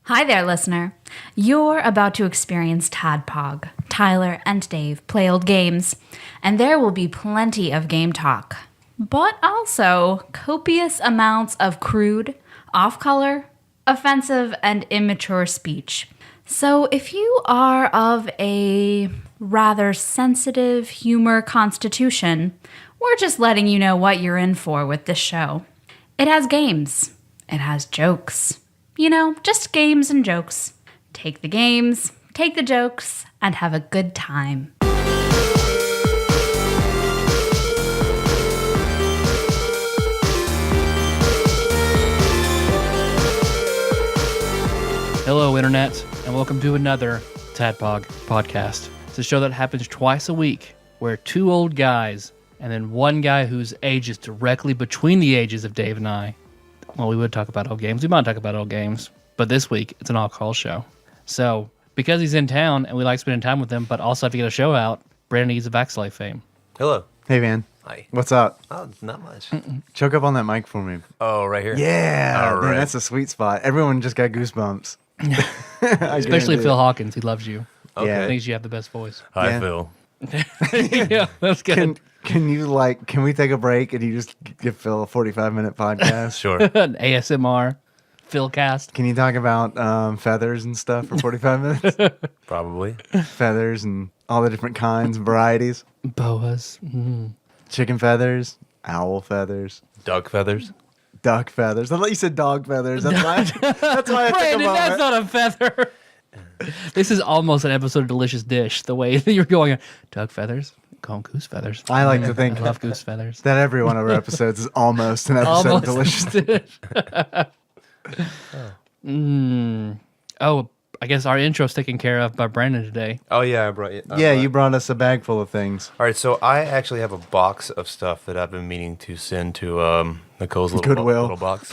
Hi there, listener. You're about to experience TADPOG. Tyler and Dave play old games, and there will be plenty of game talk, but also copious amounts of crude, off-color, offensive, and immature speech. So if you are of a rather sensitive humor constitution, we're just letting you know what you're in for with this show. It has games. It has jokes. You know, just games and jokes. Take the games, take the jokes, and have a good time. Hello, Internet, and welcome to another TADPOG podcast. It's a show that happens twice a week, where two old guys and then one guy whose age is directly between the ages of Dave and I. Well, we would talk about old games. We might talk about old games, but this week it's an all-call show. So, because he's in town and we like spending time with him, but also have to get a show out, Brandon Eads of Axelay fame. Hello. Hey, man. Hi. What's up? Oh, not much. Choke up on that mic for me. Oh, right here? Yeah. All Man, right. that's a sweet spot. Everyone just got goosebumps. Especially Phil Hawkins. He loves you. Yeah. Thinks you have the best voice. Hi, Yeah. Phil. Yeah, that's good. Can we take a break and you just give Phil a 45-minute podcast? Sure. An ASMR, Philcast. Can you talk about feathers and stuff for 45 minutes? Probably. Feathers and all the different kinds and varieties. Boas. Chicken feathers, owl feathers, Duck feathers. duck feathers. I thought you said dog feathers. That's why I took a Brandon, that's moment. not a feather. This is almost an episode of Delicious Dish, the way that you're going, duck feathers, call them goose feathers. I like to think I love goose feathers. that every one of our episodes is almost an episode of Delicious. Dish. Oh, I guess our intro's taken care of by Brandon today. Oh, yeah, I brought you. Yeah, you brought us a bag full of things. All right, so I actually have a box of stuff that I've been meaning to send to Nicole's little, Goodwill. little box.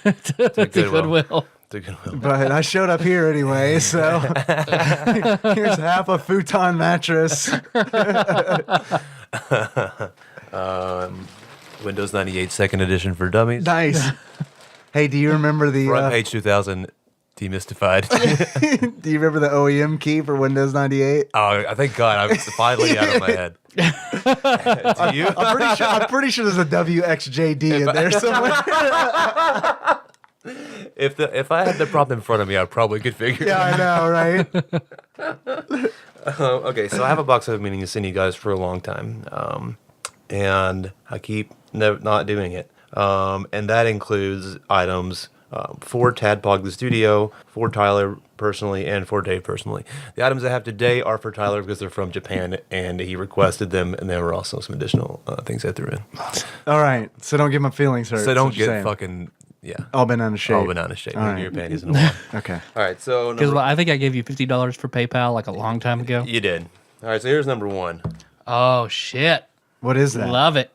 The Goodwill. To Goodwill. But I showed up here anyway, so here's half a futon mattress. Windows 98 second edition for dummies. Nice. Hey, do you remember Front the page 2000 demystified. do you remember the OEM key for Windows 98? Oh, I thank God. I'm finally out of my head. Do you? I'm pretty sure there's a WXJD in there somewhere. If I had the prompt in front of me, I probably could figure it out. Yeah, I know, right? Okay, so I have a box I've been meaning to send you guys for a long time, and I keep not doing it. And that includes items for TADPOG the studio, for Tyler personally, and for Dave personally. The items I have today are for Tyler because they're from Japan, and he requested them, and there were also some additional things I threw in. All right, so don't get my feelings hurt. So that's don't what you're get saying. fucking, all been out of shape. all banana shape. All Maybe right. your panties in the water. Okay. All right, so Because I think I gave you $50 for PayPal like a long time ago. you did. All right, so here's number one. Oh, shit. What is that? Love it.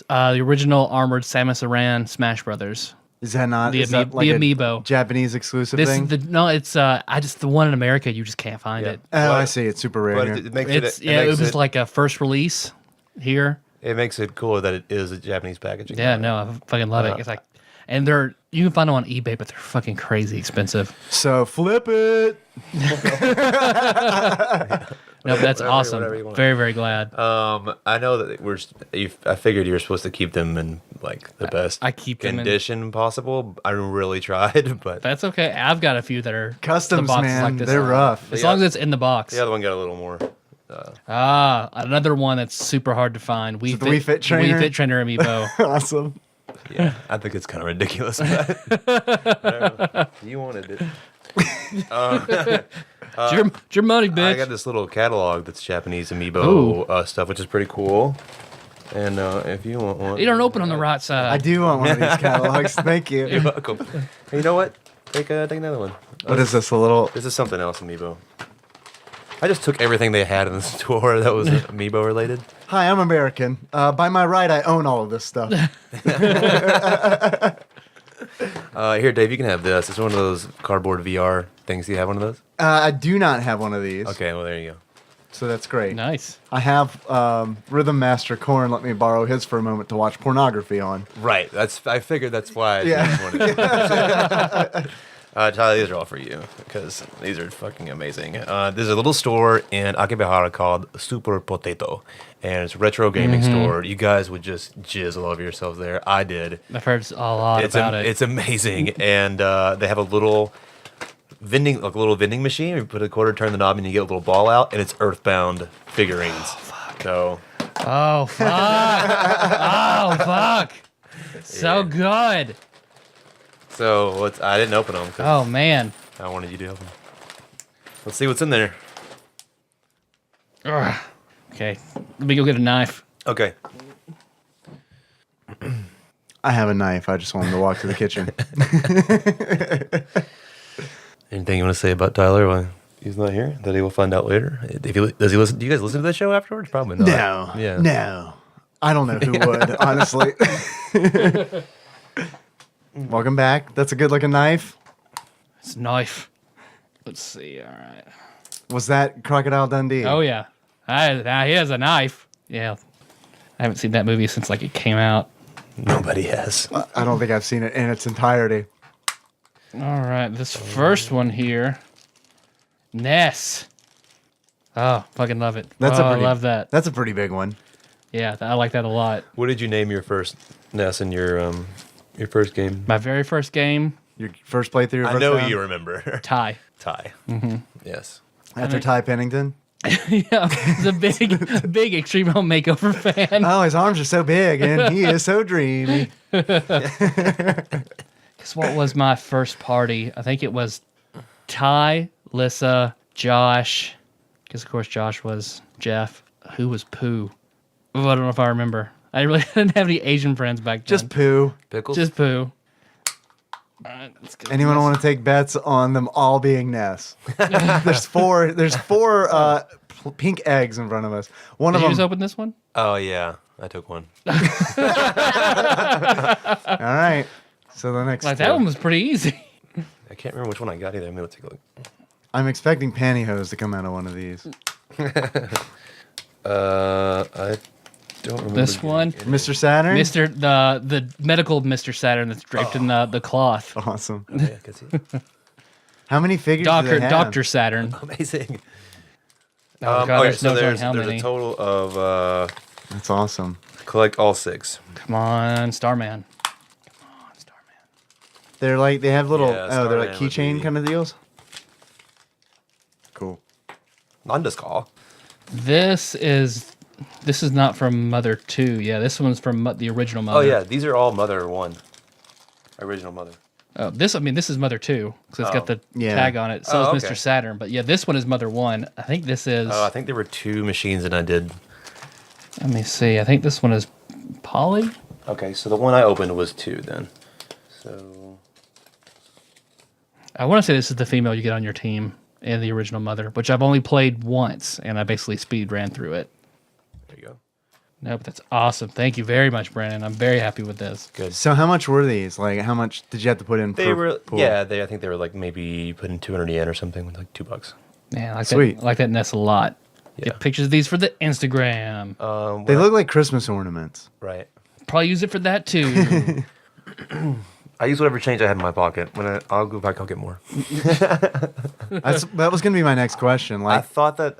The original Armored Samus Aran Smash Brothers. Is that not The is that ami- like the a amiibo. Japanese exclusive This thing? is it's the one in America you just can't find Yeah. it. Oh, But- I see. It's super rare. But here. it makes It's it it makes was like a first release here. it makes it cooler that it is a Japanese packaging. Yeah, no, I fucking love it. It's like, and you can find them on eBay, but they're fucking crazy expensive. So flip it. No, but that's Whatever- awesome. whatever you want. Very, very glad. I know that I figured you were supposed to keep them in like the best I keep them in- condition possible. I really tried, but That's okay. I've got a few that are Customs, the box is man. like this. They're rough. As long as it's in the box. the other one got a little more. Another one that's super hard to find. it the Wii Fit Trainer? Wii Fit Trainer amiibo. Awesome. Yeah, I think it's kind of ridiculous. But you wanted it. It's your money, bitch. I got this little catalog that's Japanese amiibo stuff, which is pretty cool. And if you want one, You don't open on the right side. I do want one of these catalogs. Thank you. You're welcome. Hey, you know what? Take another one. What is this? A little. This is something else amiibo. I just took everything they had in the store that was amiibo related. Hi, I'm American. By my right, I own all of this stuff. Here, Dave, you can have this. It's one of those cardboard VR things. Do you have one of those? I do not have one of these. Okay, well, there you go. So that's great. Nice. I have Rhythm Master Korn let me borrow his for a moment to watch pornography on. Right. I figured that's why I Yeah. just wanted to Tyler, these are all for you because these are fucking amazing. There's a little store in Akibahara called Super Potato, and it's a retro gaming store. You guys would just jizz all over yourselves there. I did. I've heard a lot about it. It's amazing, and they have a little vending machine. You put a quarter, turn the knob, and you get a little ball out, and it's Earthbound figurines. Oh, fuck. So. Oh fuck! Oh fuck! So good. So I didn't open them. Oh man. I wanted you to open them. Let's see what's in there. Ugh. Okay, let me go get a knife. Okay. I have a knife. I just want him to walk to the kitchen. Anything you want to say about Tyler while he's not here that he will find out later? Does he listen? Do you guys listen to the show afterwards? Probably not. No. Yeah. No. I don't know who would, honestly. Welcome back. That's a good looking knife. It's a knife. Let's see. All right. Was that Crocodile Dundee? Oh yeah. He has a knife. Yeah. I haven't seen that movie since like it came out. Nobody has. I don't think I've seen it in its entirety. All right. This first one here. Ness. Oh, fucking love it. I love that. That's a pretty big one. Yeah, I like that a lot. What did you name your first Ness in your first game? My very first game, Your first playthrough of I know Earthbound? you remember. Ty. Ty. Yes. After Ty Pennington? Yeah, he's a big Extreme Home Makeover fan. Oh, his arms are so big and he is so dreamy. Guess what was my first party? I think it was Ty, Lissa, Josh. Because of course Josh was Jeff. Who was Pooh? Oh, I don't know if I remember. I really didn't have any Asian friends back then. Just Pooh. Pickles? Just Pooh. All right, let's go. Anyone want to take bets on them all being Ness? There's four pink eggs in front of us. One Did of you them. just open this one? Oh, yeah. I took one. All right. So the next. Like that one was pretty easy. I can't remember which one I got either. I'm going to take a look. I'm expecting pantyhose to come out of one of these. I don't remember. This one, Mr. Saturn? the medical Mr. Saturn that's draped in the cloth. Awesome. Yeah, I can see it. How many figures do they have? Doctor Saturn. Amazing. Oh God, there's no telling there's how many. a total of That's awesome. collect all 6. Come on, Starman. They're like, they have little, Yeah, they're like Starman would keychain be- kind of deals? Cool. Nanda's call. This is not from Mother 2. Yeah, this one's from the original Mother. Oh yeah, these are all Mother 1. Original Mother. Oh, this is Mother 2 because it's got the Yeah. tag on it. So Oh, is okay. Mr. Saturn. But yeah, this one is Mother 1. I think this is. Oh, I think there were 2 machines and I did. Let me see. I think this one is Polly. Okay, so the one I opened was 2 then. So I want to say this is the female you get on your team in the original Mother, which I've only played once, and I basically speed ran through it. there you go. Nope, that's awesome. Thank you very much, Brandon. I'm very happy with this. Good. So how much were these? Like, how much did you have to put in They per were pool? yeah. I think they were like maybe putting 200 yen or something with like $2. Man, I like Sweet. that. I like that Ness a lot. Yeah. Get pictures of these for the Instagram. They look like Christmas ornaments. right. Probably use it for that too. I use whatever change I had in my pocket. I'll go back, I'll get more. That was going to be my next question. I Like, thought that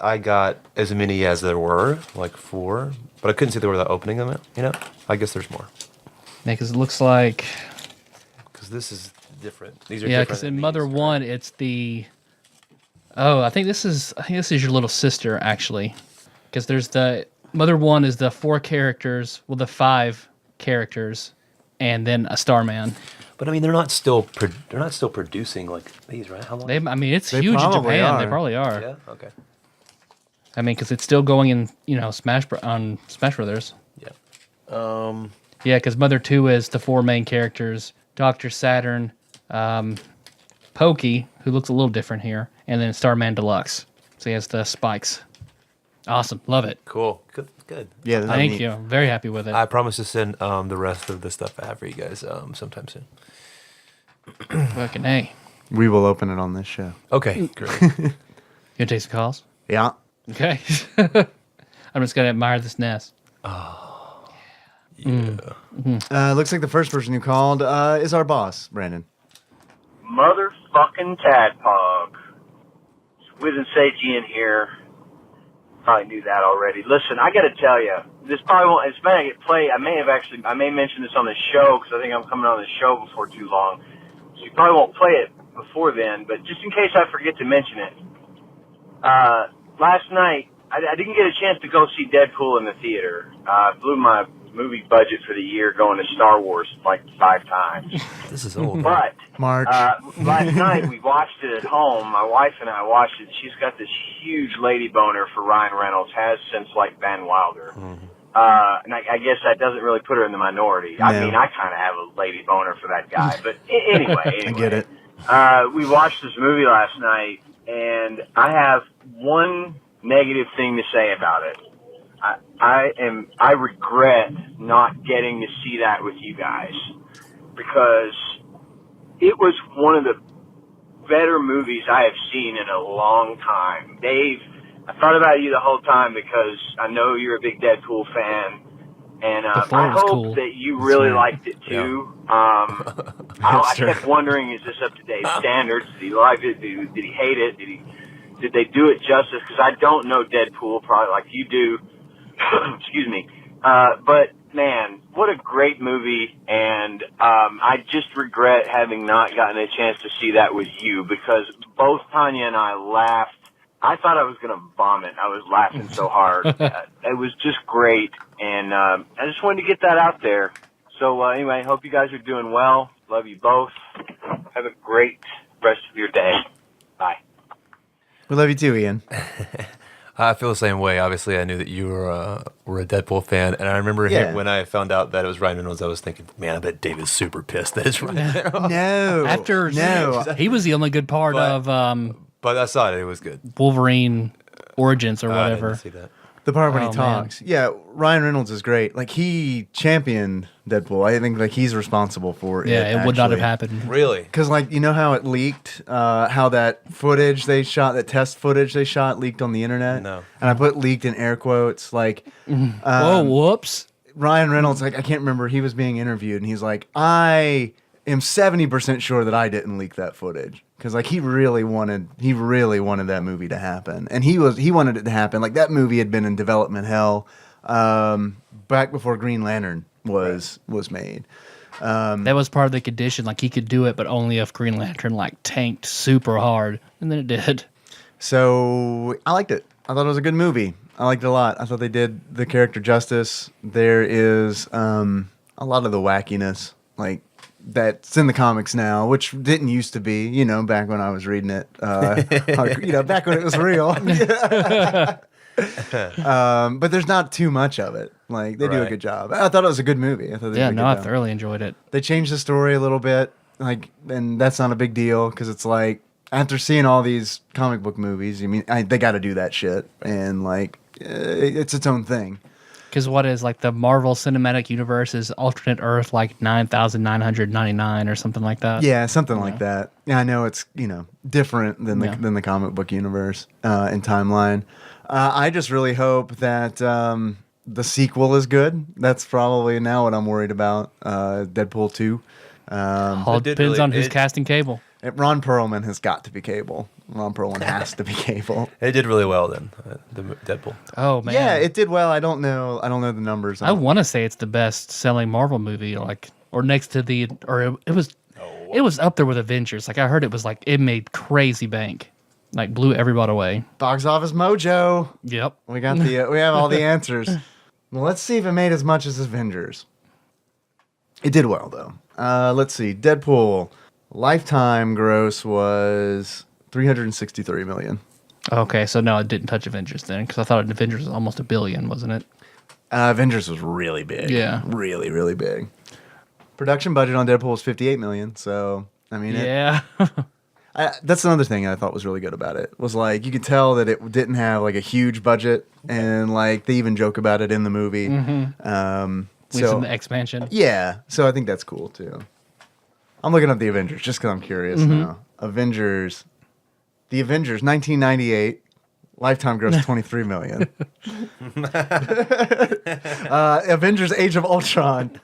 I got as many as there were, like 4, but I couldn't see there were the opening them. You know, I guess there's more Yeah, because it looks like because this is different. These are yeah, different because than in Mother these. 1 it's the I think this is your little sister actually, because there's the Mother 1 is the 4 characters, well the 5 characters, and then a Starman. But I mean, they're not still producing like these, right? How long? It's They huge in probably Japan. They are. probably are. Yeah. Okay. I mean, because it's still going in, Smash Brothers. Yeah. Yeah, because Mother 2 is the 4 main characters: Doctor Saturn, Pokey, who looks a little different here, and then Starman Deluxe. So he has the spikes. Awesome, love it. Cool. Good. Good. yeah, that's Thank neat. you. I'm very happy with it. I promise to send the rest of the stuff I have for you guys sometime soon. Fucking A. We will open it on this show. Okay. Great. You gonna take some calls? Yeah. Okay. I'm just gonna admire this nest. Yeah. Looks like the first person who called is our boss, Brandon. Motherfucking Tadpog. Wiz and Seiji in here. Probably knew that already. Listen, I gotta tell you, this probably won't, it's may get played. I may mention this on the show because I think I'm coming on the show before too long. So you probably won't play it before then, but just in case I forget to mention it. Last night, I didn't get a chance to go see Deadpool in the theater. I blew my movie budget for the year going to Star Wars like 5 times. This is old. But March. last night we watched it at home. My wife and I watched it. She's got this huge lady boner for Ryan Reynolds, has since like Van Wilder. Mm-hmm. And I guess that doesn't really put her in the minority. I mean, I kind of have a lady boner for that guy. But anyway. I get it. We watched this movie last night, and I have one negative thing to say about it. I regret not getting to see that with you guys because it was one of the better movies I have seen in a long time. Dave, I thought about you the whole time because I know you're a big Deadpool fan, and I hope cool. that you really liked it too. Yeah. I kept wondering, is this up to Dave's standards? Did he like it? Did he hate it? Did they do it justice? Because I don't know Deadpool probably like you do. Excuse me. But man, what a great movie. And I just regret having not gotten a chance to see that with you because both Tanya and I laughed. I thought I was going to vomit. I was laughing so hard. It was just great. And I just wanted to get that out there. So anyway, hope you guys are doing well. Love you both. Have a great rest of your day. Bye. We love you too, Ian. I feel the same way. Obviously, I knew that you were a Deadpool fan, and I remember when I found out that it was Ryan Reynolds, I was thinking, man, I bet Dave is super pissed that it's Ryan Reynolds. No. He was the only good part of But I saw it. It was good. Wolverine Origins or I whatever. didn't see that. The part when Oh, he talks. Yeah, Ryan Reynolds is great. Like, he championed Deadpool. I think, like, he's responsible for it. Yeah, it would not have happened. Really? Because, like, you know how it leaked? How that footage they shot, that test footage they shot, leaked on the internet? No. And I put leaked in air quotes. Like, Whoa, whoops. Ryan Reynolds, like, I can't remember, he was being interviewed, and he's like, I am 70% sure that I didn't leak that footage. Because, like, he really wanted that movie to happen. And he wanted it to happen. Like, that movie had been in development hell back before Green Lantern was made. That was part of the condition. Like, he could do it, but only if Green Lantern, like, tanked super hard. And then it did. So, I liked it. I thought it was a good movie. I liked it a lot. I thought they did the character justice. There is a lot of the wackiness, like, that's in the comics now, which didn't used to be, you know, back when I was reading it, you know, back when it was real. But there's not too much of it. Like, they do a good job. I thought it was a good movie. I thought they did a good I job. thoroughly enjoyed it. They changed the story a little bit, like, and that's not a big deal because it's like, after seeing all these comic book movies, I mean, they got to do that shit, and like, it's its own thing. Because what is, like, the Marvel Cinematic Universe is alternate Earth, like, 9,999 or something like that? Yeah, something like that. Yeah, I know it's, you know, different than the comic book universe and timeline. I just really hope that the sequel is good. That's probably now what I'm worried about. Deadpool 2. All depends on who's casting Cable. Ron Perlman has got to be Cable. Ron Perlman has to be Cable. It did really well then, the Deadpool. Oh, man. Yeah, it did well. I don't know the numbers. I want to say it's the best-selling Marvel movie, like, or next to the, or it was up there with Avengers. Like, I heard it was like, it made crazy bank. Like, blew everybody away. Box Office Mojo. Yep. We got we have all the answers. Well, let's see if it made as much as Avengers. It did well, though. Let's see. Deadpool lifetime gross was $363 million. Okay, so no, it didn't touch Avengers then, because I thought Avengers was almost $1 billion, wasn't it? Avengers was really big. Yeah. Really, really big. Production budget on Deadpool was $58 million, so, I mean... Yeah. That's another thing I thought was really good about it, was, like, you could tell that it didn't have, like, a huge budget, and, like, they even joke about it in the movie. Mm-hmm. So, in the expansion. Yeah, so I think that's cool, too. I'm looking up the Avengers, just because I'm curious now. The Avengers, 1998, lifetime gross $23 million. Avengers Age of Ultron,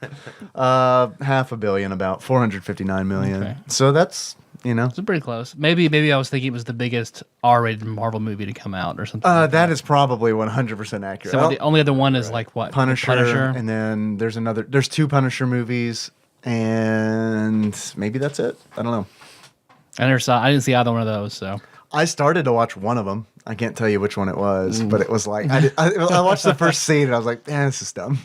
$500 million, about $459 million. Okay. So that's You know, It's pretty close. Maybe I was thinking it was the biggest R-rated Marvel movie to come out or something. that is probably 100% accurate. So the only other one is like what? Punisher, and then there's 2 Punisher movies, and maybe that's it. I don't know. I didn't see either one of those. So I started to watch one of them. I can't tell you which one it was, but it was like I watched the first scene and I was like, this is dumb.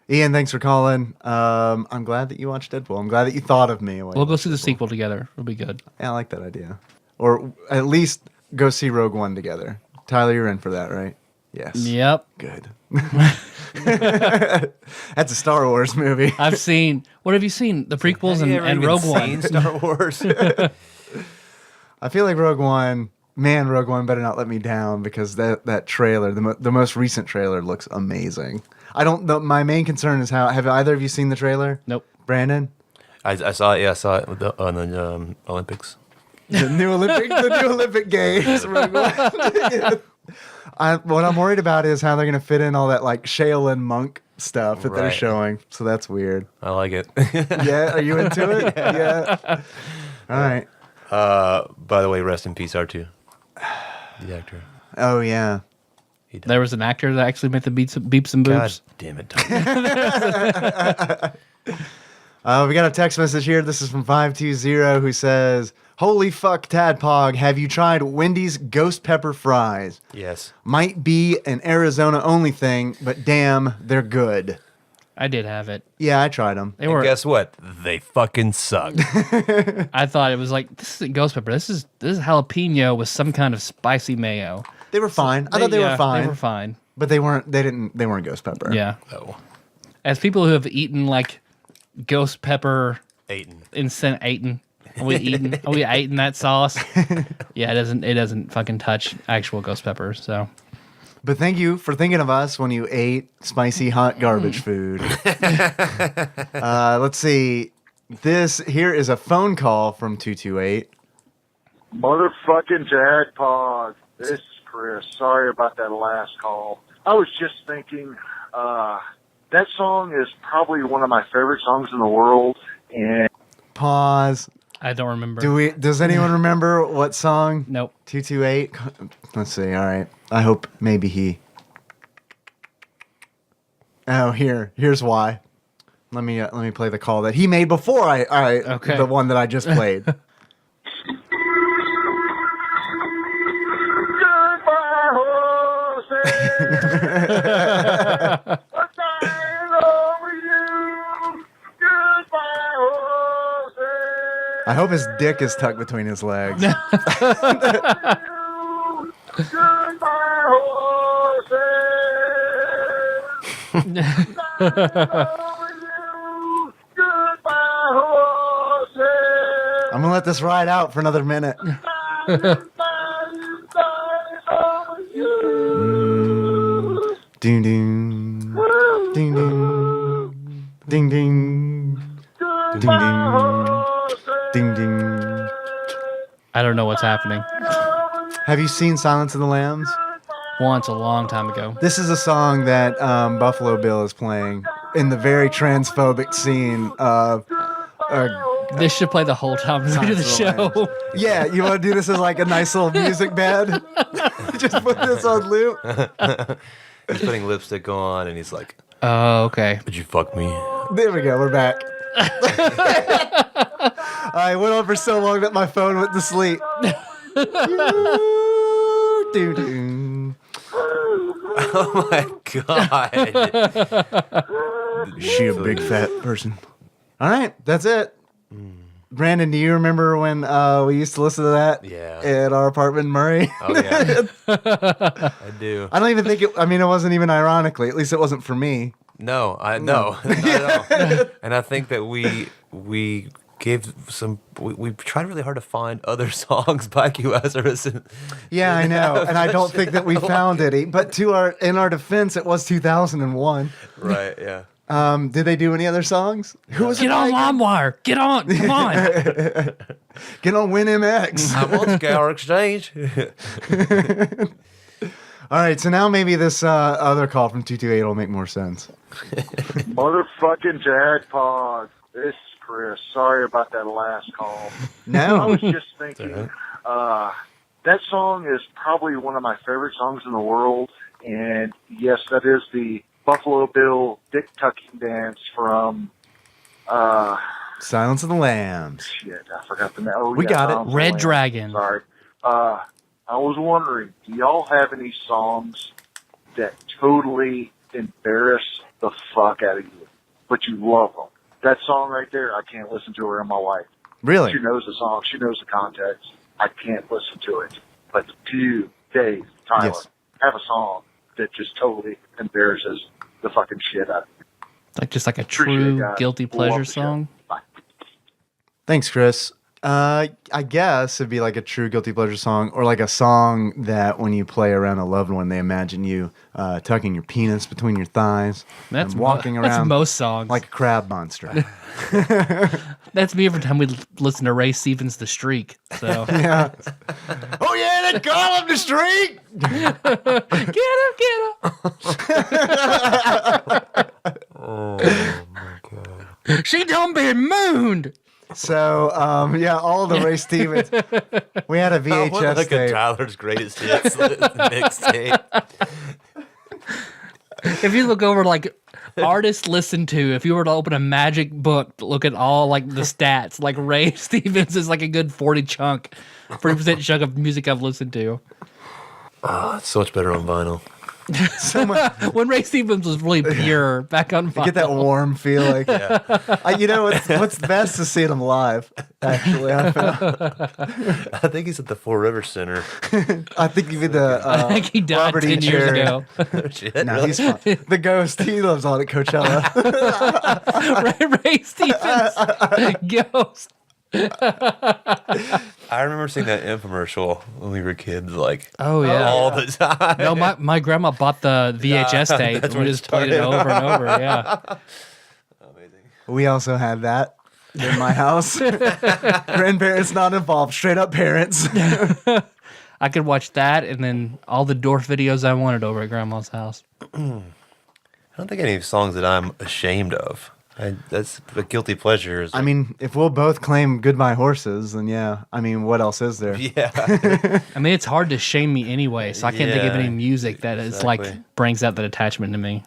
Ian, thanks for calling. I'm glad that you watched Deadpool. I'm glad that you thought of me. we'll go see the sequel together. It'll be good. Yeah, I like that idea. Or at least go see Rogue One together. Tyler, you're in for that, right? Yes. Yep. Good. That's a Star Wars movie. I've seen. What have you seen? The prequels and Rogue One. Star Wars. I feel like Rogue One better not let me down because that trailer, the most recent trailer, looks amazing. I don't know. My main concern is have either of you seen the trailer? Nope. Brandon? I saw it. Yeah, I saw it on the Olympics. The new Olympic Games. Rogue One. What I'm worried about is how they're going to fit in all that like Shaolin monk stuff that they're Right. showing. So that's weird. I like it. Yeah, are you into it? Yeah. All right. By the way, rest in peace, R2. The actor. Oh yeah. There was an actor that actually made the beeps and God boobs. damn it. We got a text message here. This is from 520 who says, "Holy fuck, Tadpog, have you tried Wendy's ghost pepper fries? Yes. Might be an Arizona only thing, but damn, they're good." I did have it. Yeah, I tried them. They And were. guess what? They fucking suck. I thought it was like this isn't ghost pepper. This is jalapeno with some kind of spicy mayo. They were fine. I thought they were fine. They were fine. But they weren't ghost pepper. Yeah. Oh. As people who have eaten like ghost pepper Aiden. instant eaten. Are we eating that sauce? Yeah, it doesn't fucking touch actual ghost pepper. So But thank you for thinking of us when you ate spicy hot garbage food. Let's see. Here is a phone call from 228. Motherfucking Tadpog. This is Chris. Sorry about that last call. I was just thinking, that song is probably one of my favorite songs in the world. And Pause. I don't remember. Does anyone remember what song? Nope. 228. Let's see. All right. I hope maybe he. Oh, here's why. Let me play the call that he made before Okay. the one that I just played. goodbye, horses. I'm dying over you. Goodbye, horses. I hope his dick is tucked between his legs. Goodbye, horses. Over you. Goodbye, horses. I'm gonna let this ride out for another minute. Ding ding. Ding ding. Ding ding. Ding ding. Ding ding. I don't know what's happening. Have you seen Silence of the Lambs? Once a long time ago. This is a song that Buffalo Bill is playing in the very transphobic scene of. This should play the whole time we do the show. Yeah, you want to do this as like a nice little music bed? Just put this on loop. He's putting lipstick on, and he's like, Oh, okay. "Would you fuck me?" There we go. We're back. I went on for so long that my phone went to sleep. Doo-doo. Oh my god. She a big fat person. All right, that's it. Brandon, do you remember when we used to listen to that? Yeah. At our apartment in Murray? Oh yeah. I do. I don't even think it. I mean, it wasn't even ironically. At least it wasn't for me. No, not at all. And I think that we gave some. We tried really hard to find other songs by QS. Yeah, I know, and I don't think that we found any. But in our defense, it was 2001. Right. Yeah. Did they do any other songs? Who was Get it? on LimeWire. Get on. Come on. Get on WinMX. I'm on Scour Exchange. All right, so now maybe this other call from 228 will make more sense. Motherfucking Tadpog. This is Chris. Sorry about that last call. I No. was just thinking, that song is probably one of my favorite songs in the world. And yes, that is the Buffalo Bill Dick Tucking dance from, Silence of the Lambs. shit, I forgot the name. Oh, We yeah, got it. Silence of the Red Lambs. Dragon. Sorry. I was wondering, do y'all have any songs that totally embarrass the fuck out of you, but you love them? That song right there, I can't listen to her in my life. Really? She knows the song. She knows the context. I can't listen to it. But do you, Dave, Tyler, Yes. have a song that just totally embarrasses the fucking shit out of you? Just like a Appreciate true it, guys. guilty Love pleasure the show. song. Bye. Thanks, Chris. I guess it'd be like a true guilty pleasure song, or like a song that when you play around a loved one, they imagine you tucking your penis between your thighs That's and walking That's around most songs. like a crab monster. That's me every time we listen to Ray Stevens' The Streak. So Yeah. Oh yeah, they call him the streak. get him. Oh my god. She done been mooned. So yeah, all the Ray Stevens. We had a I want VHS like a tape. Tyler's greatest hits mixtape. If you look over like artists listened to, if you were to open a magic book, look at all like the stats, like Ray Stevens is like a good 40% chunk of music I've listened to. Oh, it's so much better on vinyl. So much, When Ray Stevens was really pure back on you get that vinyl. warm feeling. You know what's best to see them live. Actually, I think he's at the Four Rivers Center. think even the I think he died Robert E. 10 years Cherry. ago. Shit, No, really? he's fine. The Ghost, he lives on at Coachella. Ray Stevens, Ghost. I remember seeing that infomercial when we were kids, like Oh, yeah. all the time. No, my grandma bought the VHS tape that's and we where it just played it over and over. Yeah. Amazing. We also had that in my house. Grandparents not involved, straight up parents. I could watch that and then all the Dorf videos I wanted over at grandma's house. I don't think any songs that I'm ashamed of. That's a guilty pleasure. Is I mean, if we'll both claim Goodbye Horses, then yeah. I mean, what else is there? yeah. I mean, it's hard to shame me anyway, so I can't think of Yeah, any music that is exactly. like brings out that attachment to me.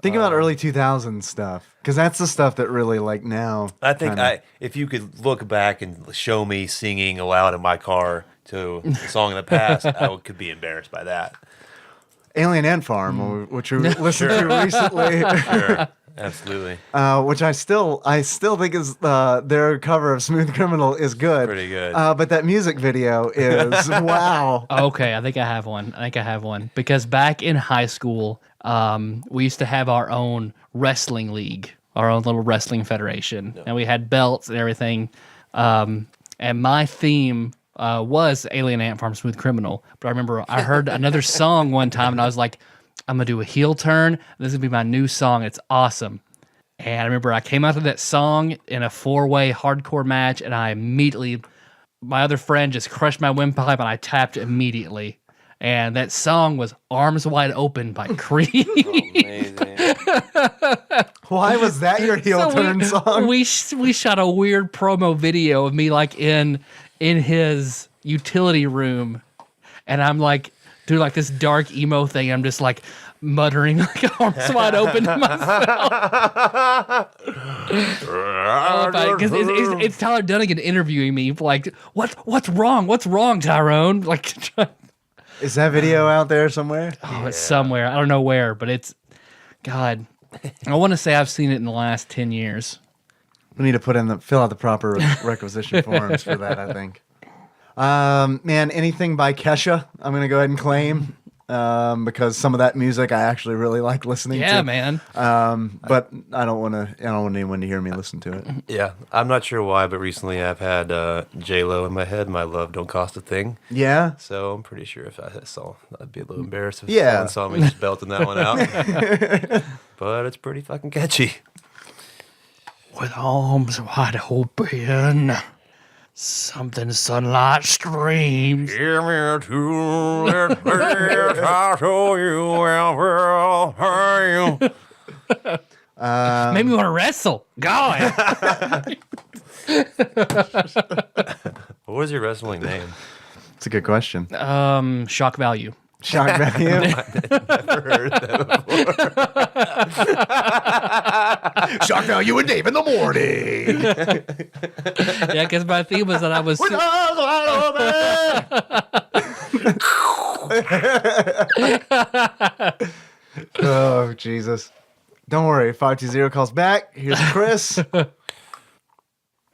Think about early 2000s stuff, because that's the stuff that really, like, now. I think kinda- if you could look back and show me singing aloud in my car to a song in the past, could be embarrassed by that. Alien Ant Farm, which we listened to recently. Sure. Absolutely. Which I still think is their cover of Smooth Criminal is good. Pretty good. But that music video is wow. Okay, I think I have one. Because back in high school, we used to have our own wrestling league, our own little wrestling federation. And we had belts and everything. And my theme was Alien Ant Farm Smooth Criminal. But I remember I heard another song one time and I was like, I'm going to do a heel turn. This is going to be my new song. It's awesome. And I remember I came out to that song in a 4-way hardcore match, and I immediately, my other friend just crushed my windpipe, and I tapped immediately. And that song was Arms Wide Open by Creed. Amazing. Why was that your heel turn song? We shot a weird promo video of me like in his utility room, and I'm like doing like this dark emo thing. I'm just like muttering like arms wide open to myself. Because it's Tyler Dunnigan interviewing me. Like, what's wrong? What's wrong, Tyrone? Like, Is that video out there somewhere? it's somewhere. I don't know where, but it's God. I want to say I've seen it in the last 10 years. We need to fill out the proper requisition forms for that, I think. Man, anything by Kesha, I'm gonna go ahead and claim. Because some of that music I actually really like listening to. Yeah, man. But I don't want anyone to hear me listen to it. Yeah, I'm not sure why, but recently I've had J-Lo in my head. My love don't cost a thing. Yeah. So I'm pretty sure if I saw, I'd be a little embarrassed if Yeah. someone saw me just belting that one out. But it's pretty fucking catchy. With arms wide open, something sunlight streams. Give me a tool and I'll show you how well I am. Made me want to wrestle. God. What was your wrestling name? It's a good question. Shock value. Shock value. Never heard that Shock value and Dave in the morning. Yeah, because my theme was that I was. Oh, Jesus. Don't worry. 520 calls back. Here's Chris. Hey,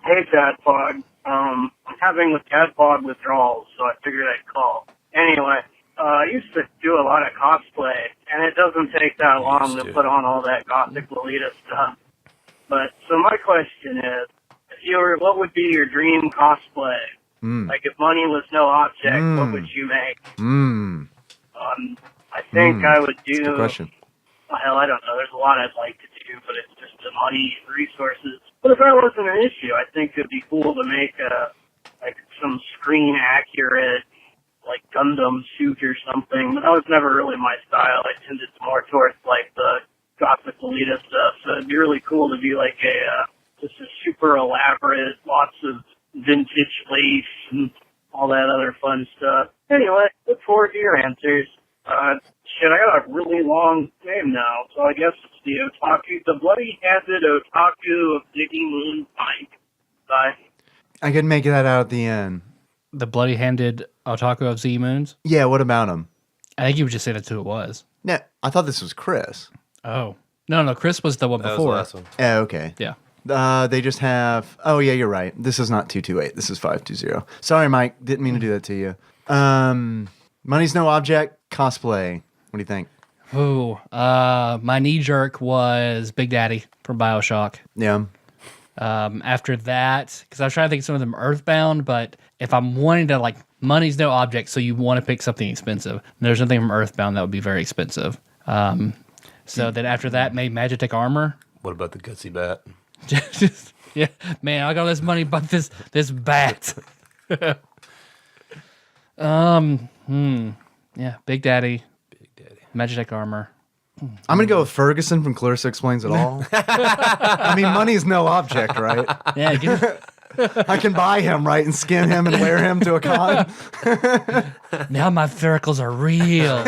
TADPOG. I'm having TADPOG withdrawals, so I figured I'd call. Anyway, I used to do a lot of cosplay, and it doesn't take that long to put on all that gothic Lolita stuff. But, so my question is, what would be your dream cosplay? Like, if money was no object, what would you make? I think I would do... Good question. Well, hell, I don't know. There's a lot I'd like to do, but it's just the money and resources. But if that wasn't an issue, I think it'd be cool to make some screen accurate, like Gundam suit or something. But that was never really my style. I tended more towards like the gothic Lolita stuff. So it'd be really cool to be like just a super elaborate, lots of vintage lace and all that other fun stuff. Anyway, look forward to your answers. I got a really long name now, so I guess it's the bloody-handed otaku of Diggy Moon Pike. Bye. I could make that out at the end. The bloody-handed otaku of Z-Moons? Yeah, what about him? I think you would just say that's who it was. No, I thought this was Chris. Oh. No, Chris was the one That before. was the last one. Oh, okay. Yeah. They just have... Oh, yeah, you're right. This is not 228. This is 520. Sorry, Mike. Didn't mean to do that to you. Money's no object. Cosplay. What do you think? Oh, my knee jerk was Big Daddy from BioShock. Yeah. After that, because I was trying to think of some of them Earthbound, but if I'm wanting to, like, money's no object, so you want to pick something expensive. And there's nothing from Earthbound that would be very expensive. So then after that, maybe Magitech Armor. What about the gutsy bat? Yeah, man, I got all this money, but this bat. Yeah, Big Daddy. Magitech Armor. I'm going to go with Ferguson from Clarissa Explains It All. I mean, money's no object, right? Yeah, I can buy him, right, and skin him and wear him to a con. now my fericles are real.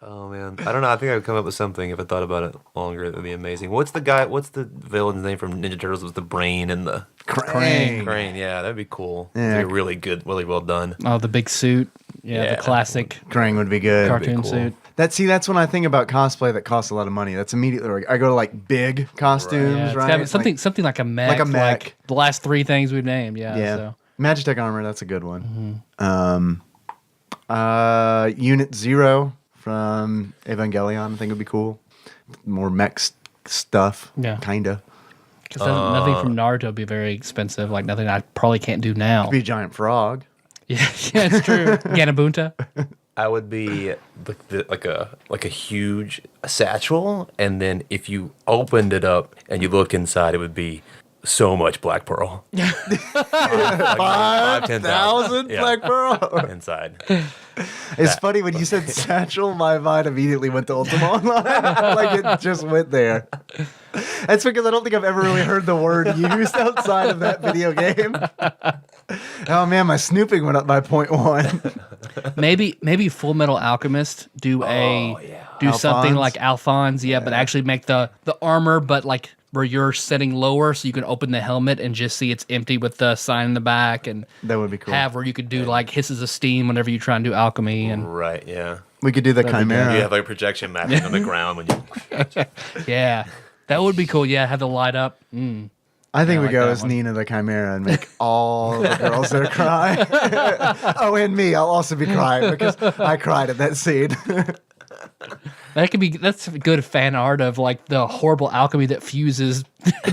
Oh man, I don't know. I think I would come up with something if I thought about it longer. It would be amazing. What's the villain's name from Ninja Turtles with the brain and the Crane. crane? Yeah, that'd be cool. Yeah. It'd be really good, really well done. Oh, the big suit. Yeah, the classic Krang would be good. cartoon cool. suit. That's when I think about cosplay that costs a lot of money. That's immediately like, I go to like big costumes, Yeah, it's right? gotta be something like a mech. Like a mech. Like the last three things we've named. Yeah. Yeah. So. Magitech Armor, that's a good one. Unit Zero from Evangelion, I think would be cool. More mech stuff. Yeah. Kinda. Because nothing from Naruto would be very expensive. Like nothing I probably can't do now. Could be a giant frog. Yeah, it's true. Ganabunta. I would be like a huge satchel, and then if you opened it up and you looked inside, it would be so much Black Pearl. 5,000 Yeah. Black Pearl. Inside. It's funny when you said satchel, my mind immediately went to Ultima Online. Like it just went there. That's because I don't think I've ever really heard the word used outside of that video game. Oh man, my snooping went up by 0.1. Maybe Full Metal Alchemist do something Alphonse? like Alphonse, but actually make the armor, but like where you're setting lower, so you can open the helmet and just see it's empty with the sign in the back, and That would be cool. have where you could do like hisses of steam whenever you try and do alchemy, and Right, yeah. We could do the be Chimera. You have like projection mapping on the ground when you. yeah, that would be cool. Yeah, have the light up. I think I we like go that as one. Nina the Chimera and make all the girls there cry. Oh, and me. I'll also be crying because I cried at that scene. That's good fan art of like the horrible alchemy that fuses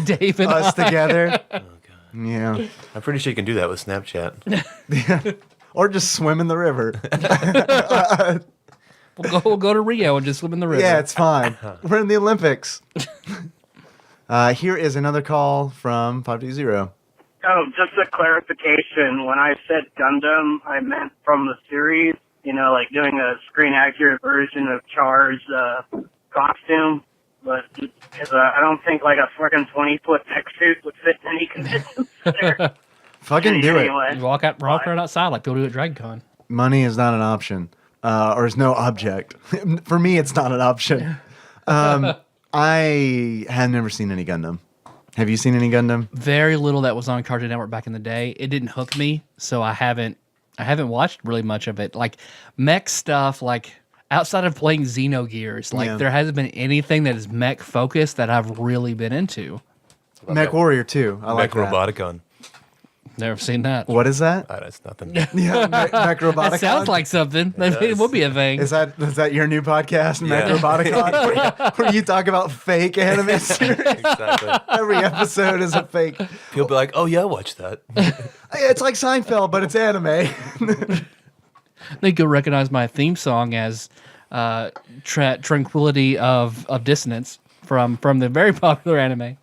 Dave and Us I. together. Oh, God. Yeah. I'm pretty sure you can do that with Snapchat. Or just swim in the river. We'll go to Rio and just swim in the river. Yeah, it's fine. We're in the Olympics. Here is another call from 520. Oh, just a clarification. When I said Gundam, I meant from the series, like doing a screen accurate version of Char's costume. but I don't think like a freaking 20-foot neck suit would fit in any conditions there. Fucking do it. You walk right outside like people do at Dragon Con. Money is not an option, or is no object. For me, it's not an option. I have never seen any Gundam. Have you seen any Gundam? Very little that was on Cartoon Network back in the day. It didn't hook me, so I haven't watched really much of it. Like mech stuff, like outside of playing Xenogears, like there hasn't been anything that is mech focused that I've really been into. Mech Warrior 2. I like that. Roboticon. Never seen that. What is that? That's nothing. Yeah, Mech Roboticon. That sounds like something. It would be a thing. Is that your new podcast, Mech Roboticon? where you talk about fake anime series? Exactly. Every episode is a fake. People be like, "Oh yeah, watch that." It's like Seinfeld, but it's anime. I think you'll recognize my theme song as Tranquility of Dissonance from the very popular anime.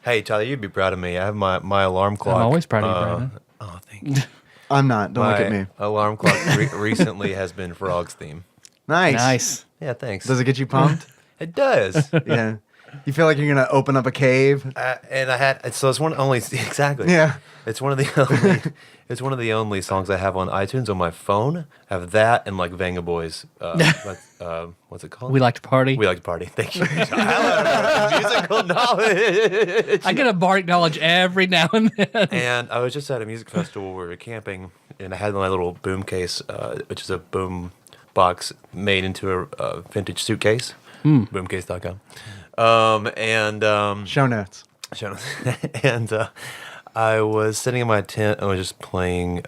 Hey, Tyler, you'd be proud of me. I have my alarm clock. I'm always proud of you, Brandon. Oh, thank you. I'm not. Don't look at me. Alarm clock recently has been Frog's theme. Nice. Yeah, thanks. Does it get you pumped? It does. Yeah. You feel like you're gonna open up a cave? And I had it's one only exactly. Yeah. It's one of the only songs I have on iTunes on my phone. I have that and like Vanga Boys. What's it called? We Like to Party. We Like to Party. Thank you. Musical knowledge. I get a bardic knowledge every now and then. And I was just at a music festival where we were camping, and I had my little boom case, which is a boom box made into a vintage suitcase. Boomcase.com. Show notes. And I was sitting in my tent. I was just playing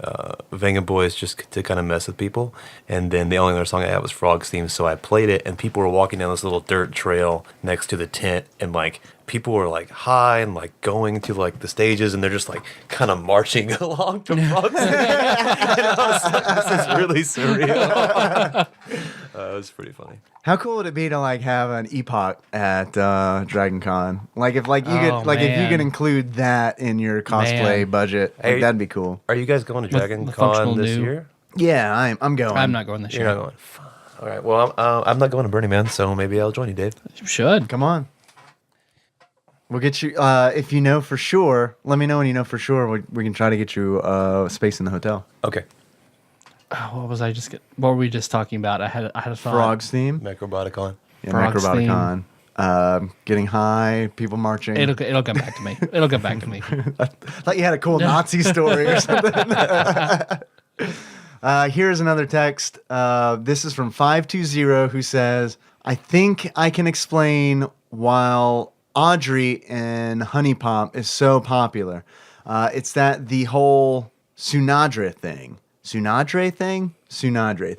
Vanga Boys just to kind of mess with people. And then the only other song I had was Frog's theme, so I played it. And people were walking down this little dirt trail next to the tent, and like people were like high and like going to like the stages, and they're just like kind of marching along to Frog's theme. And I was like, this is really surreal. It was pretty funny. How cool would it be to like have an epoch at Dragon Con? Like if like you could like if you could include that in your cosplay budget, like, that'd be cool. Are you guys going to Dragon the Con this new? year? Yeah, I'm going. I'm not going this year. You're not going. All right. Well, I'm not going to Burning Man, so maybe I'll join you, Dave. You should. Come on. We'll get you. If you know for sure, let me know when you know for sure. We can try to get you space in the hotel. Okay. What was I just? What were we just talking about? I had a thought. Frog's theme. Macroboticon. Yeah, Frog's Macroboticon. Getting high, people marching. It'll come back to me. It'll come back to me. I thought you had a cool Nazi story or something. Here's another text. This is from 520 who says, I think I can explain why Audrey in Honey Pop is so popular. It's that the whole Sunadre thing. Sunadre thing? Sundare.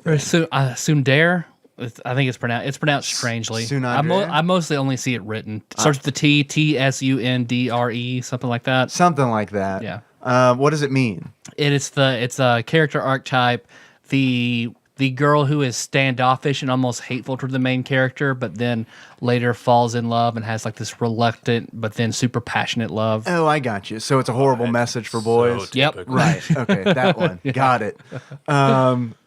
I think it's pronounced strangely. Sunadre? I mostly only see it written. It starts with the T, Tsundre, something like that. Something like that. Yeah. What does it mean? It's a character archetype. The girl who is standoffish and almost hateful toward the main character, but then later falls in love and has like this reluctant but then super passionate love. Oh, I got you. So it's a horrible message for boys. Yep. Right. Okay, that one. Got it.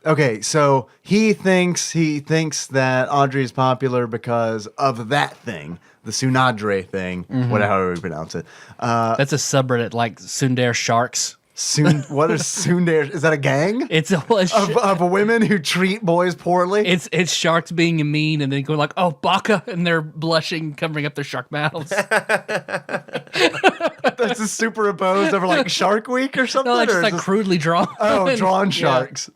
Okay, so he thinks that Audrey is popular because of that thing, the Sunadre thing, whatever we pronounce it. That's a subreddit like Sundare Sharks. What is Sundare? Is that a gang? It's of women who treat boys poorly. It's sharks being mean and then going like, oh, baka, and they're blushing, covering up their shark mouths. That's a superimposed over like Shark Week or something. No, it's just like crudely drawn. Oh, drawn sharks.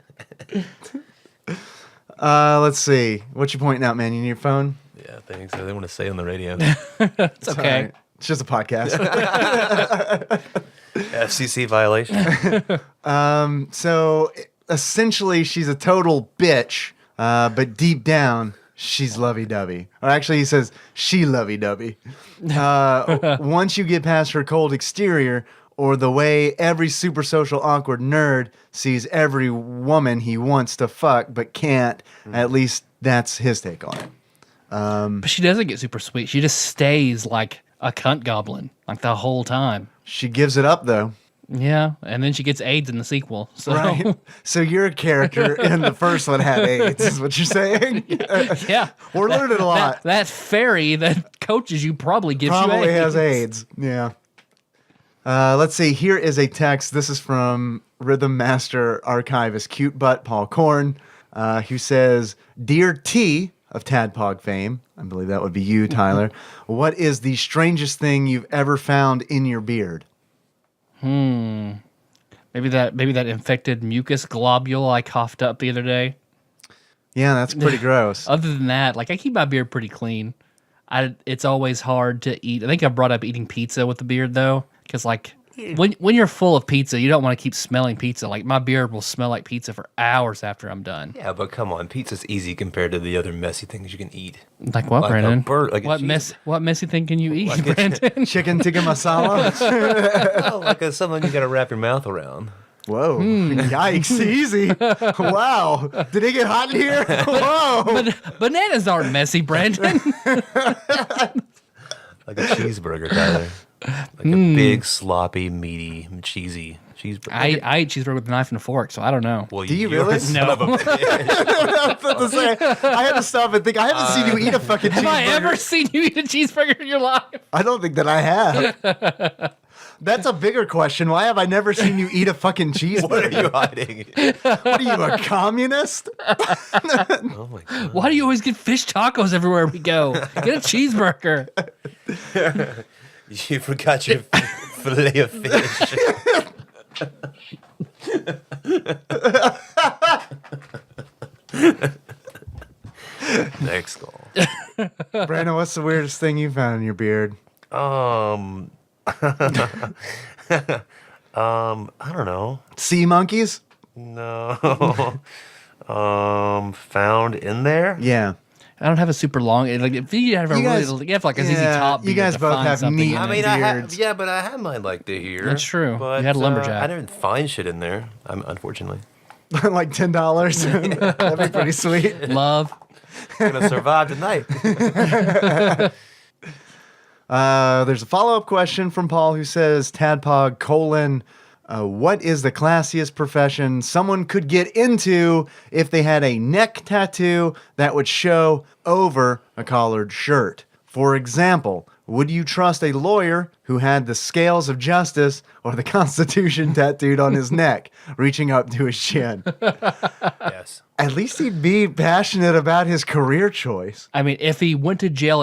Let's see. What you pointing out, man? You need your phone? Yeah, thanks. I didn't want to say on the radio. It's okay. Right. It's just a podcast. FCC violation. So essentially, she's a total bitch, but deep down, she's lovey-dovey. Or actually, he says she lovey-dovey. Once you get past her cold exterior, or the way every super social awkward nerd sees every woman he wants to fuck but can't, at least that's his take on it. But she doesn't get super sweet. She just stays like a cunt goblin like the whole time. She gives it up, though. Yeah, and then she gets AIDS in the sequel. So Right. So your character in the first one had AIDS, is what you're saying? yeah, We're learning a lot. That fairy that coaches you probably gives Probably you AIDS. has AIDS. Yeah. Let's see. Here is a text. This is from Rhythm Master Archivist Cute Butt Paul Korn, who says, "Dear T of Tadpog fame," I believe that would be you, Tyler. "What is the strangest thing you've ever found in your beard?" Maybe that infected mucus globule I coughed up the other day. Yeah, that's pretty gross. Other than that, like I keep my beard pretty clean. It's always hard to eat. I think I brought up eating pizza with the beard though, because like when you're full of pizza, you don't want to keep smelling pizza. Like my beard will smell like pizza for hours after I'm done. Yeah, but come on, pizza's easy compared to the other messy things you can eat. Like what, Like a Brandon? bird- like a what messy thing can you eat, Like a- Brandon? Chicken tikka masala? Oh, like something you got to wrap your mouth around. Whoa. Yikes. Easy. Wow. Did it get hot in here? Whoa. But bananas aren't messy, Brandon. Like a cheeseburger, Tyler. Like a big, sloppy, meaty, cheesy cheeseburger. I eat cheeseburger with a knife and a fork, so I don't know. Well, Do you you're really? a son of a bitch. I was about to say, I had to stop and think. I haven't seen you eat a fucking cheeseburger. Have I ever seen you eat a cheeseburger in your life? I don't think that I have. That's a bigger question. Why have I never seen you eat a fucking cheeseburger? What are you hiding? What are you, a communist? Oh my god! Why do you always get fish tacos everywhere we go? Get a cheeseburger. You forgot your fillet of fish. Next call. Brandon, what's the weirdest thing you found in your beard? I don't know. Sea monkeys? No. Found in there? Yeah. I don't have a super long. Like if you have a You guys- really, you have like a ZZ yeah, Top. you beard guys to both find have something neat- in I it. mean, beards. but I had mine like to here. That's true. But, You had a lumberjack. I didn't find shit in there. Unfortunately, Like $10? That'd be pretty sweet. Love. gonna survive tonight. There's a follow-up question from Paul who says, Tadpog, what is the classiest profession someone could get into if they had a neck tattoo that would show over a collared shirt? For example, would you trust a lawyer who had the scales of justice or the Constitution tattooed on his neck, reaching up to his chin? Yes. At least he'd be passionate about his career choice. I mean, if he went to jail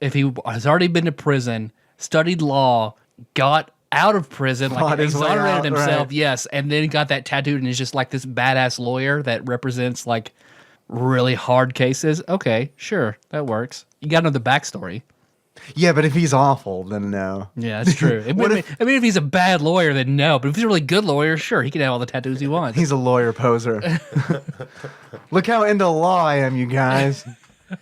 if he has already been to prison, studied law, got out of prison, Fought like his way exonerated out, himself, right. yes, and then got that tattooed and is just like this badass lawyer that represents like really hard cases. Okay, sure, that works. You got to know the backstory. Yeah, but if he's awful, then no. Yeah, that's true. I mean, if he's a bad lawyer, then no. But if he's a really good lawyer, sure, he can have all the tattoos he wants. He's a lawyer poser. Look how into law I am, you guys.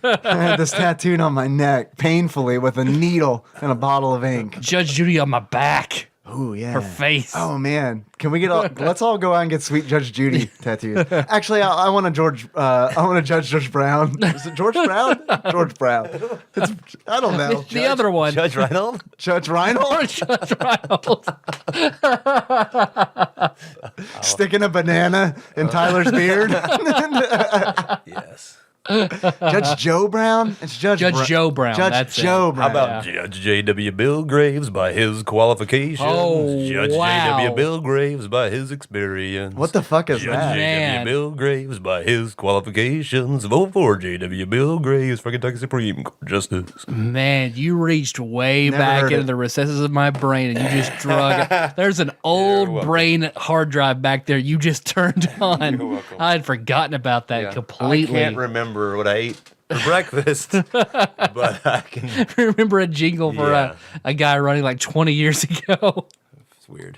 I had this tattooed on my neck painfully with a needle and a bottle of ink. Judge Judy on my back, Ooh, yeah. her face. Oh man, can we get let's all go out and get sweet Judge Judy tattoos. Actually, I want to I want to Judge George Brown. Is it George Brown? George Brown. I don't know. the other one. Judge Reinhold? Judge Reinhold Judge Reinhold. sticking a banana in Tyler's beard. Yes. Judge Joe Brown. It's Judge Joe Brown. Judge That's it. Joe Brown. How about Judge J.W. Bill Graves by his qualifications? Oh, Judge wow. J.W. Bill Graves by his experience. What the fuck is Judge that? Man. J.W. Bill Graves by his qualifications. Vote for J.W. Bill Graves for Kentucky Supreme Court Justice. Man, you reached way Never back heard into it. the recesses of my brain and you just drug it. There's an old welcome. brain hard drive back there you just turned on. You're welcome. I had forgotten about that completely. I can't remember what I ate for breakfast, but I can. remember a jingle for Yeah. a guy running like 20 years ago. It's weird.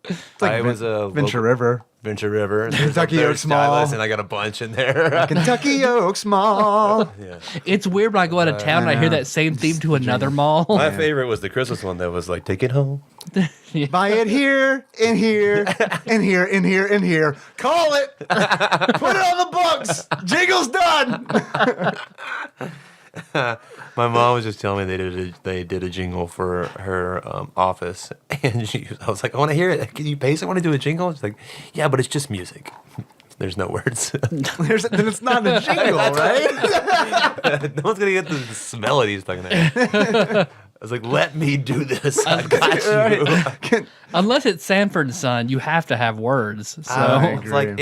It's like I was a Venture River. Venture River. Kentucky There's Oaks Mall. stylus, and I got a bunch in there. Kentucky Oaks Mall. Yeah. It's weird when I go out of town and I hear that same theme to another mall. My favorite was the Christmas one that was like, "Take it home." Buy it here, in here, in here, in here, in here. Call it. Put it on the books. Jingle's done. My mom was just telling me they did a jingle for her office, and I was like, I want to hear it. Can you paste? I want to do a jingle. She's like, yeah, but it's just music. There's no words. Then it's not a jingle, right? No one's gonna get the melodies stuck in there. I was like, let me do this. I got you. Unless it's Sanford and Son, you have to have words. So I It's like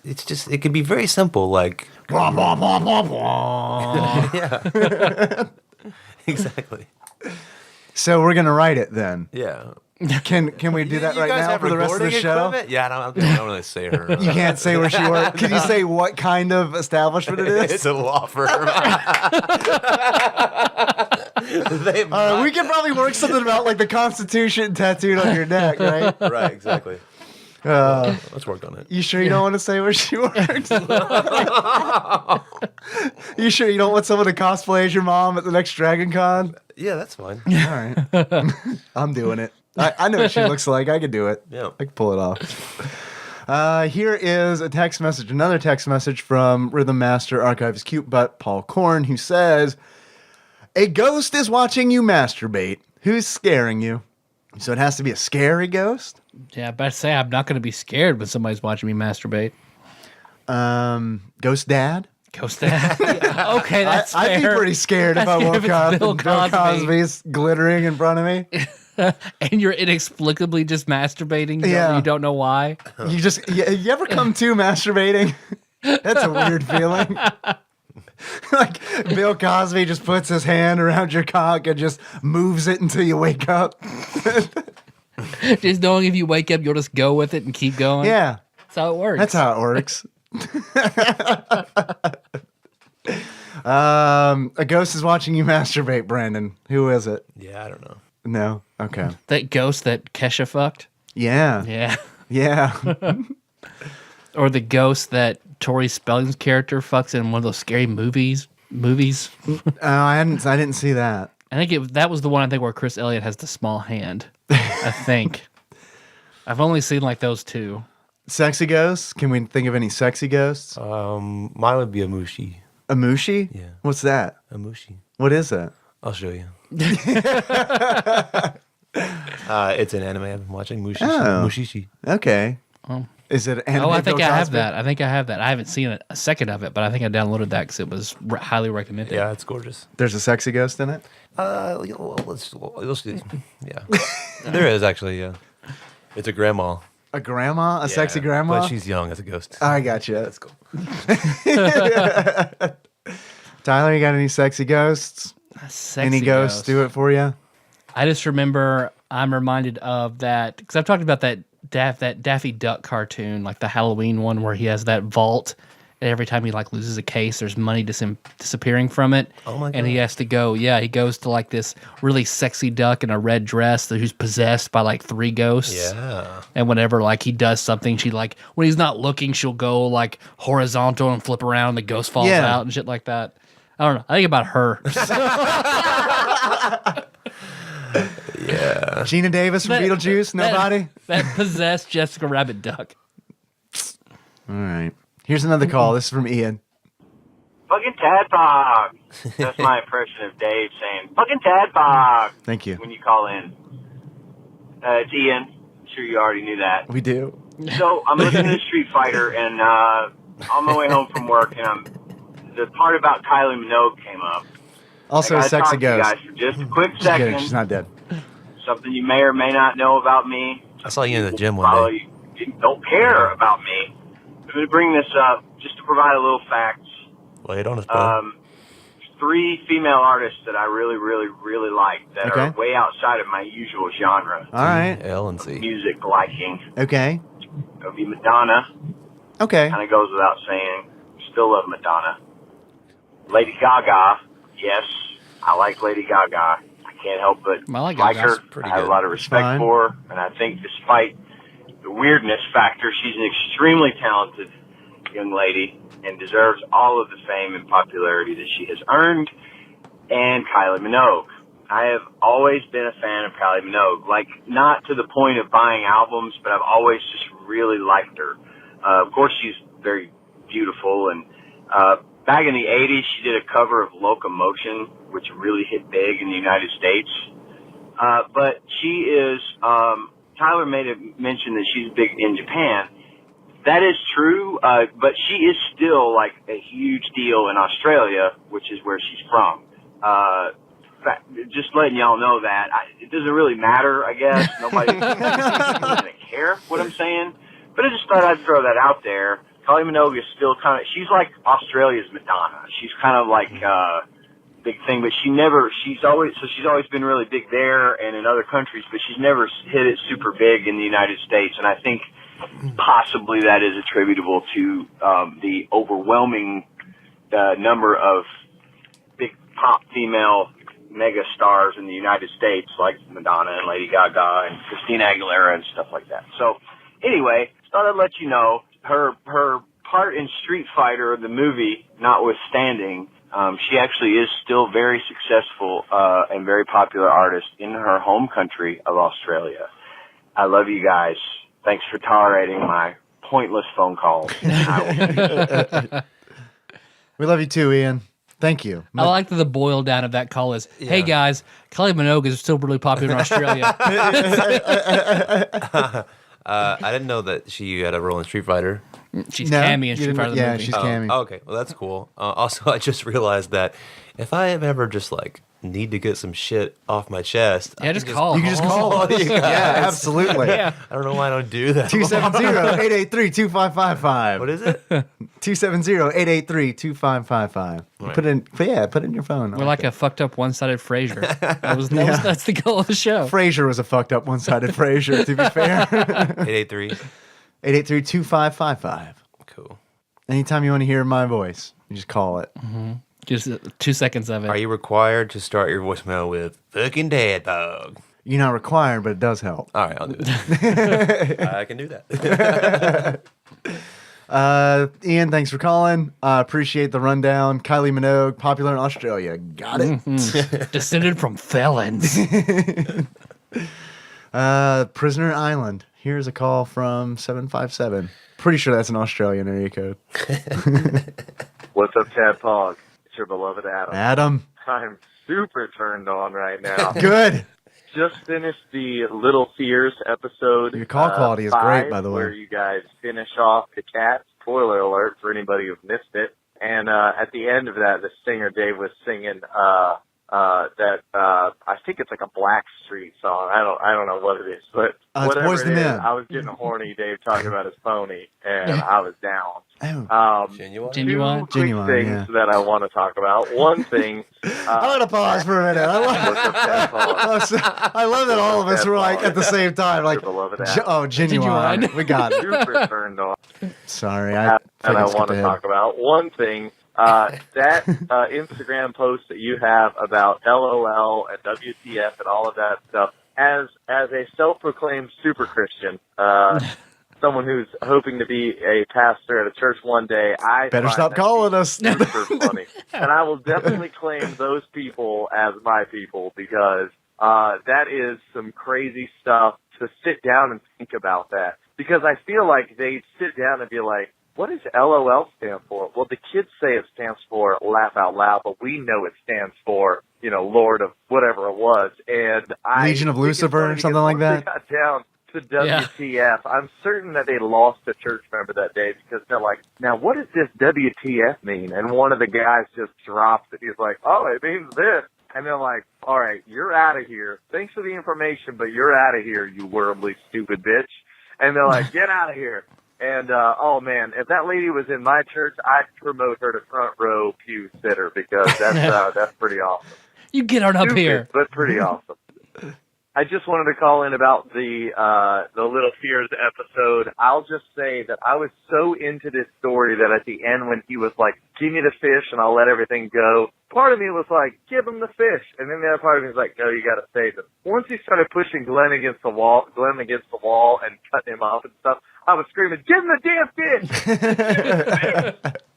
it's just it can be very simple, like Blah, blah, blah, blah, blah. yeah, exactly. So we're gonna write it then. Yeah. Can we do that You right guys now have for the rest of the recording show? equipment? Yeah, I don't really say her. You can't say where she works. Can you say what kind of establishment it is? It's a law firm. We can probably work something about like the Constitution tattooed on your neck, right? Right, exactly. Let's work on it. You sure you don't want to say where she works? You sure you don't want someone to cosplay as your mom at the next Dragon Con? Yeah, that's fine. All right. I'm doing it. I know what she looks like. I can do it. Yeah. I can pull it off. Here is a text message, another text message from Rhythm Master Archives Cute Butt Paul Korn, who says, a ghost is watching you masturbate. Who's scaring you? So it has to be a scary ghost? yeah, but I say I'm not going to be scared when somebody's watching me masturbate. Ghost dad? Ghost dad. Okay, that's I'd be fair. pretty scared if That's I fair woke if it's up Bill and Bill Cosby. Cosby's glittering in front of me. And you're inexplicably just masturbating. Yeah. You don't know why. You ever come to masturbating? That's a weird feeling. Like Bill Cosby just puts his hand around your cock and just moves it until you wake up. Just knowing if you wake up, you'll just go with it and keep going. Yeah, That's how it works. that's how it works. A ghost is watching you masturbate, Brandon. Who is it? Yeah, I don't know. No. Okay. That ghost that Kesha fucked. Yeah. Yeah. Yeah. Or the ghost that Tori Spelling's character fucks in one of those scary movies. I didn't see that. I think that was the one I think where Chris Elliott has the small hand. I think. I've only seen like those two. Sexy ghosts? Can we think of any sexy ghosts? Mine would be a mushi. A mushi? Yeah. What's that? A mushi. What is that? I'll show you. It's an anime I've been watching. Mushishi. Okay. Oh. Is it anime? Oh, I think Bill I have Cosby? that. I haven't seen a second of it, but I think I downloaded that because it was highly recommended. Yeah, it's gorgeous. There's a sexy ghost in it? Let's see. Yeah, there is actually. Yeah, it's a grandma. A grandma? A sexy grandma? But she's young as a ghost. I got you. That's cool. Tyler, you got any sexy ghosts? Sexy Any ghosts ghost. do it for you? I just remember I'm reminded of that because I've talked about that Daffy Duck cartoon, like the Halloween one where he has that vault, and every time he like loses a case, there's money disappearing from it. Oh my And he God. has to go. Yeah, he goes to like this really sexy duck in a red dress who's possessed by like 3 ghosts. Yeah. And whenever like he does something, she like when he's not looking, she'll go like horizontal and flip around. And the ghost falls Yeah. out and shit like that. I don't know. I think about her. Yeah. Gina Davis from Beetlejuice? Nobody? That possessed Jessica Rabbit duck. All right. Here's another call. This is from Ian. Fucking TADPOG. That's my impression of Dave saying, fucking TADPOG, Thank you. when you call in. It's Ian. I'm sure you already knew that. We do. So I'm listening to Street Fighter, and on my way home from work, and the part about Kylie Minogue came up. Also I a gotta sexy talk to you ghost. guys for just a quick Just kidding. second. She's not dead. Something you may or may not know about me. I saw you in the gym one day. Probably don't care about me. I'm going to bring this up just to provide a little facts. Lay it on us, brother. 3 female artists that I really, really, really like that are Okay. way outside of my usual genre All right. L and C. music liking. Okay. It would be Madonna. Okay. Kind of goes without saying. Still love Madonna. Lady Gaga. Yes, I like Lady Gaga. I can't help but I like like Gaga's her. pretty I have good. a lot of respect Fine. for her, and I think despite the weirdness factor, she's an extremely talented young lady and deserves all of the fame and popularity that she has earned. And Kylie Minogue. I have always been a fan of Kylie Minogue. Like, not to the point of buying albums, but I've always just really liked her. Of course, she's very beautiful, and back in the 80s, she did a cover of Locomotion, which really hit big in the United States. But she is, Tyler made a mention that she's big in Japan. That is true, but she is still like a huge deal in Australia, which is where she's from. Just letting y'all know that. It doesn't really matter, I guess. Nobody doesn't care what I'm saying. But I just thought I'd throw that out there. Kylie Minogue is still kind of, she's like Australia's Madonna. She's kind of like, big thing, but she's always been really big there and in other countries, but she's never hit it super big in the United States. And I think possibly that is attributable to, the overwhelming, number of big pop female mega stars in the United States, like Madonna and Lady Gaga and Christina Aguilera and stuff like that. So anyway, thought I'd let you know her part in Street Fighter, the movie, notwithstanding, she actually is still very successful, and very popular artist in her home country of Australia. I love you guys. Thanks for tolerating my pointless phone calls. We love you too, Ian. Thank you. I like that the boil down of that call is, hey guys, Kylie Minogue is still really popular in Australia. I didn't know that she had a role in Street Fighter. She's Cammy in Street Fighter the movie. Yeah, she's Cammy. Okay, well that's cool. Also, I just realized that if I ever just like need to get some shit off my chest, Yeah, just call. You can just call. you guys. Yeah, absolutely. Yeah. I don't know why I don't do that. 270-883-2555. What is it? 270-883-2555. Right. Put it in your phone. We're like a fucked up one-sided Frasier. That's the goal of the show. Frasier was a fucked up one-sided Frasier, to be fair. 883. 883-2555. Cool. Anytime you want to hear my voice, you just call it. Just 2 seconds of it. Are you required to start your voicemail with fucking TADPOG? You're not required, but it does help. All right, I'll do that. I can do that. Ian, thanks for calling. Appreciate the rundown. Kylie Minogue, popular in Australia. Got it. Descended from felons. Prisoner Island. Here's a call from 757. Pretty sure that's an Australian area code. What's up, TADPOG? It's your beloved Adam. Adam. I'm super turned on right now. Good. Just finished the Little Fears episode. Your call quality is 5, great, by the way. Where you guys finish off the cat. Spoiler alert for anybody who've missed it. And at the end of that, the singer Dave was singing I think it's like a Blackstreet song. I don't know what it is, but it's whatever Boyz it II is, Men. I was getting horny. Dave talking about his pony, and I was down. Genuine? Genuine? Two quick Genuine, things yeah. that I want to talk about. One thing. I'm going to pause for a minute. What's up, TADPOG? I love that all of us were like at the same time. Like, Your beloved Adam. Genuine. Genuine. We got it. Super turned on. Sorry. I And I want skipped to ahead. talk about one thing. That Instagram post that you have about LOL and WTF and all of that stuff, as a self-proclaimed super Christian, someone who's hoping to be a pastor at a church one day, I Better find stop that calling us. super funny. And I will definitely claim those people as my people, because that is some crazy stuff to sit down and think about that. Because I feel like they'd sit down and be like, what does LOL stand for? Well, the kids say it stands for laugh out loud, but we know it stands for, Lord of whatever it was. And Legion of Lucifer or something like that? Got down to WTF. I'm certain that they lost a church member that day, because they're like, now what does this WTF mean? And one of the guys just drops it. He's like, oh, it means this. And they're like, all right, you're out of here. Thanks for the information, but you're out of here, you worldly stupid bitch. And they're like, get out of here. And, oh man, if that lady was in my church, I'd promote her to front row pew sitter, because that's pretty awesome. You get on up Stupid, here. but pretty awesome. I just wanted to call in about the Little Fears episode. I'll just say that I was so into this story that at the end, when he was like, give me the fish and I'll let everything go, part of me was like, give him the fish. And then the other part of me was like, no, you gotta save him. Once he started pushing Glenn against the wall and cutting him off and stuff, I was screaming, give him the damn fish!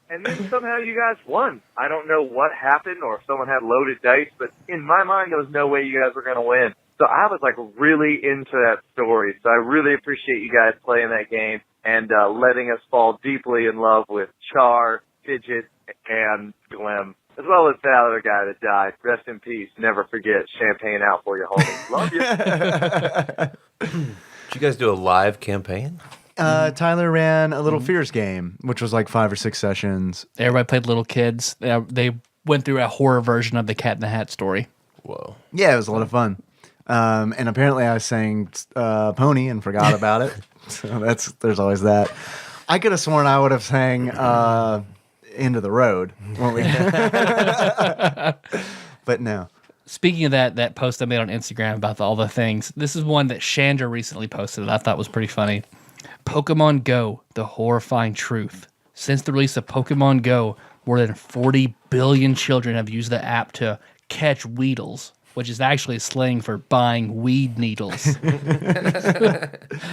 And then somehow you guys won. I don't know what happened, or if someone had loaded dice, but in my mind, there was no way you guys were gonna win. So I was like really into that story. So I really appreciate you guys playing that game and letting us fall deeply in love with Char, Fidget, and Glim, as well as that other guy that died. Rest in peace. Never forget. Champagne out for you, homie. Love you. Did you guys do a live campaign? Tyler ran a Little Fears game, which was like 5 or 6 sessions. Everybody played little kids. They went through a horror version of the Cat in the Hat story. Whoa. Yeah, it was a lot of fun. And apparently I sang Pony and forgot about it. So there's always that. I could have sworn I would have sang End of the Road. But no. Speaking of that post I made on Instagram about all the things, this is one that Chandra recently posted that I thought was pretty funny. Pokemon Go, the horrifying truth. Since the release of Pokemon Go, more than 40 billion children have used the app to catch Weedles, which is actually slang for buying weed needles.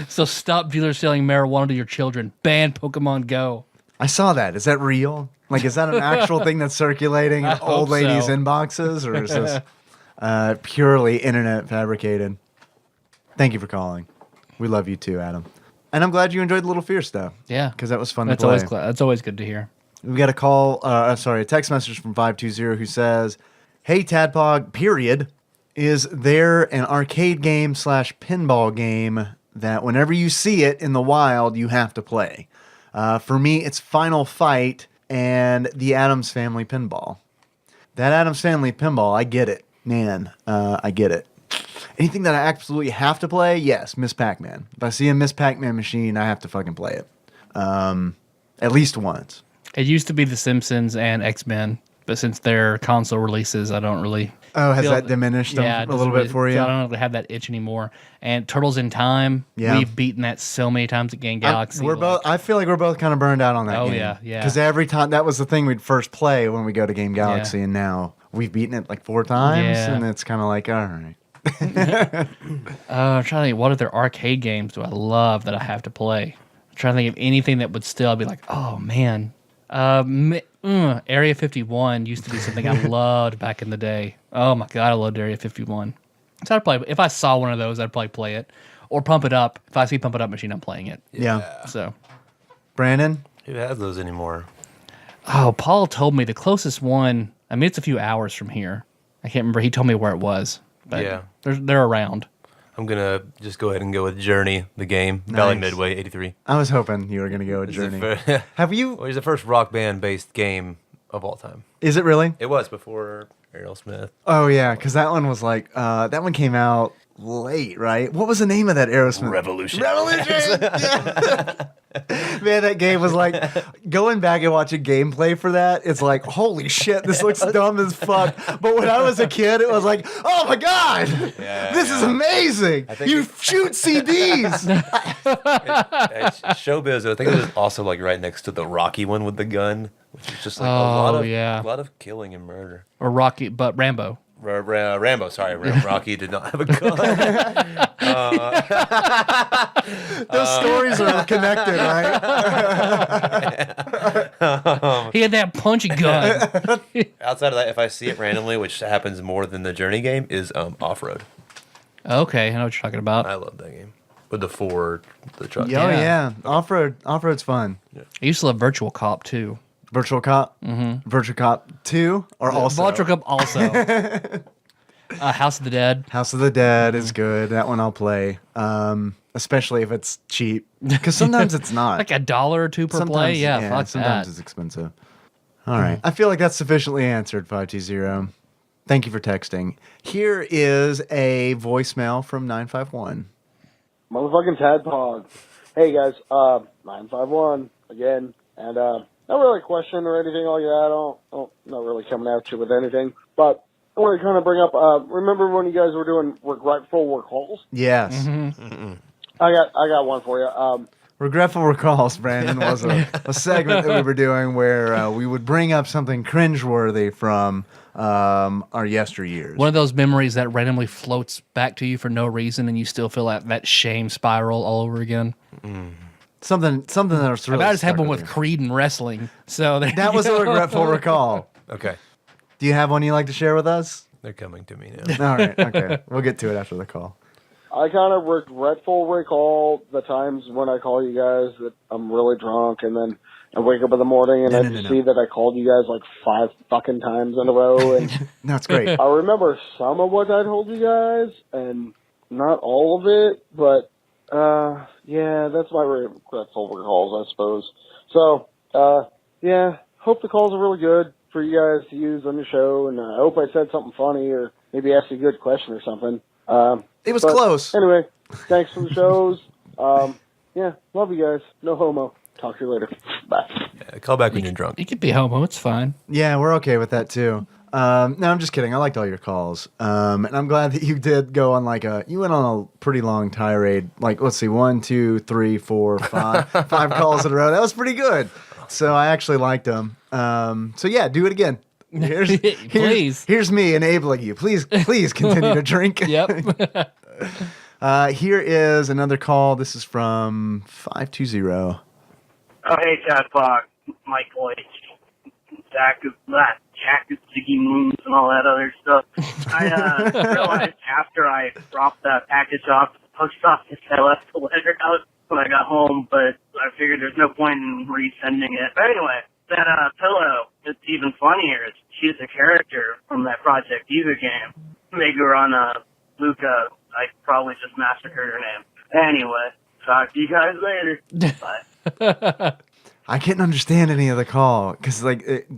So stop dealers selling marijuana to your children. Ban Pokemon Go. I saw that. Is that real? Like, is that an actual thing that's circulating in old ladies' inboxes? Or is this purely internet fabricated? Thank you for calling. We love you too, Adam. And I'm glad you enjoyed the Little Fear stuff. Yeah. Because that was fun to play. That's always good to hear. We got a text message from 520 who says, "Hey, Tadpog, period. Is there an arcade game / pinball game that whenever you see it in the wild, you have to play? For me, it's Final Fight and the Addams Family Pinball. That Addams Family Pinball, I get it. Man, I get it. Anything that I absolutely have to play, yes, Miss Pac-Man. If I see a Miss Pac-Man machine, I have to fucking play it. At least once. It used to be The Simpsons and X-Men, but since their console releases, I don't really... Oh, has that diminished a little bit for you? I don't really have that itch anymore. And Turtles in Time, we've beaten that so many times at Game Galaxy. I feel like we're both kind of burned out on that game. Oh, yeah. Because every time, that was the thing we'd first play when we go to Game Galaxy, and now we've beaten it like 4 times, and it's kind of like, all right. I'm trying to think, what other arcade games do I love that I have to play? I'm trying to think of anything that would still be like, oh, man. Area 51 used to be something I loved back in the day. Oh my god, I loved Area 51. So I'd play. If I saw one of those, I'd probably play it, or Pump It Up. If I see Pump It Up machine, I'm playing it. Yeah. So, Brandon, who has those anymore? Oh, Paul told me the closest one. I mean, it's a few hours from here. I can't remember. He told me where it was. But they're around. I'm gonna just go ahead and go with Journey, the game, Valley Midway, 83. I was hoping you were gonna go with Journey. Have you? Well, it's the first rock band based game of all time. Is it really? It was before Aerosmith. Oh yeah, because that one was like that one came out late, right? What was the name of that Aerosmith? Revolution. Man, that game was like, going back and watching gameplay for that, it's like, holy shit, this looks dumb as fuck. But when I was a kid, it was like, oh my god, this is amazing. You shoot CDs. Showbiz, I think it was also like right next to the Rocky one with the gun, which is just like a lot of killing and murder. Or Rocky, but Rambo. Rambo, sorry. Rocky did not have a gun. Those stories are connected, right? He had that punchy gun. Outside of that, if I see it randomly, which happens more than the Journey game, is Off-Road. Okay, I know what you're talking about. I love that game. With the truck. Oh, yeah. Off-road's fun. I used to love Virtual Cop, too. Virtual Cop? Mm-hmm. Virtual Cop 2? Or also? Virtual Cop also. House of the Dead. House of the Dead is good. That one I'll play. Especially if it's cheap. Because sometimes it's not. Like $1 or $2 per play? Yeah, fuck sometimes it's expensive. All right. I feel like that's sufficiently answered, 520. Thank you for texting. Here is a voicemail from 951. Motherfucking Tadpog. Hey, guys. 951 again. And, not really a question or anything like that. Not really coming at you with anything. But I want to kind of bring up, remember when you guys were doing Regretful Recalls? Yes. Mm-hmm. I got one for you. Regretful Recalls, Brandon, was a segment that we were doing where we would bring up something cringeworthy from our yesteryears. One of those memories that randomly floats back to you for no reason, and you still feel that shame spiral all over again. Mm. Something that was really about as happened with Creed and wrestling. So that was a regretful recall. Okay. Do you have one you'd like to share with us? They're coming to me now. All right. Okay. We'll get to it after the call. I kind of regretful recall the times when I call you guys that I'm really drunk and then I wake up in the morning and see that I called you guys like 5 fucking times in a row. And That's great. I remember some of what I told you guys and not all of it, but yeah, that's my regretful recalls, I suppose. So, yeah, hope the calls are really good for you guys to use on your show, and I hope I said something funny or maybe asked a good question or something. It was close. Anyway, thanks for the shows. Yeah, love you guys. No homo. Talk to you later. Bye. Yeah, call back when you're drunk. You could be homo. It's fine. Yeah, we're okay with that too. No, I'm just kidding. I liked all your calls. And I'm glad that you did go on you went on a pretty long tirade. Like, let's see, 1, 2, 3, 4, 5, 5 calls in a row. That was pretty good. So I actually liked them. So yeah, do it again. Here's me enabling you. Please continue to drink. Yep. Here is another call. This is from 520. Oh, hey, TADPOG, Michael H. Jack of Ziggy Moons and all that other stuff. I realized after I dropped that package off at the post office, I left the letter out when I got home, but I figured there's no point in resending it. But anyway, that pillow, it's even funnier. She's a character from that Project Eva game. Megurana Luca, I probably just massacred her name. Anyway, talk to you guys later. Bye. I couldn't understand any of the call because,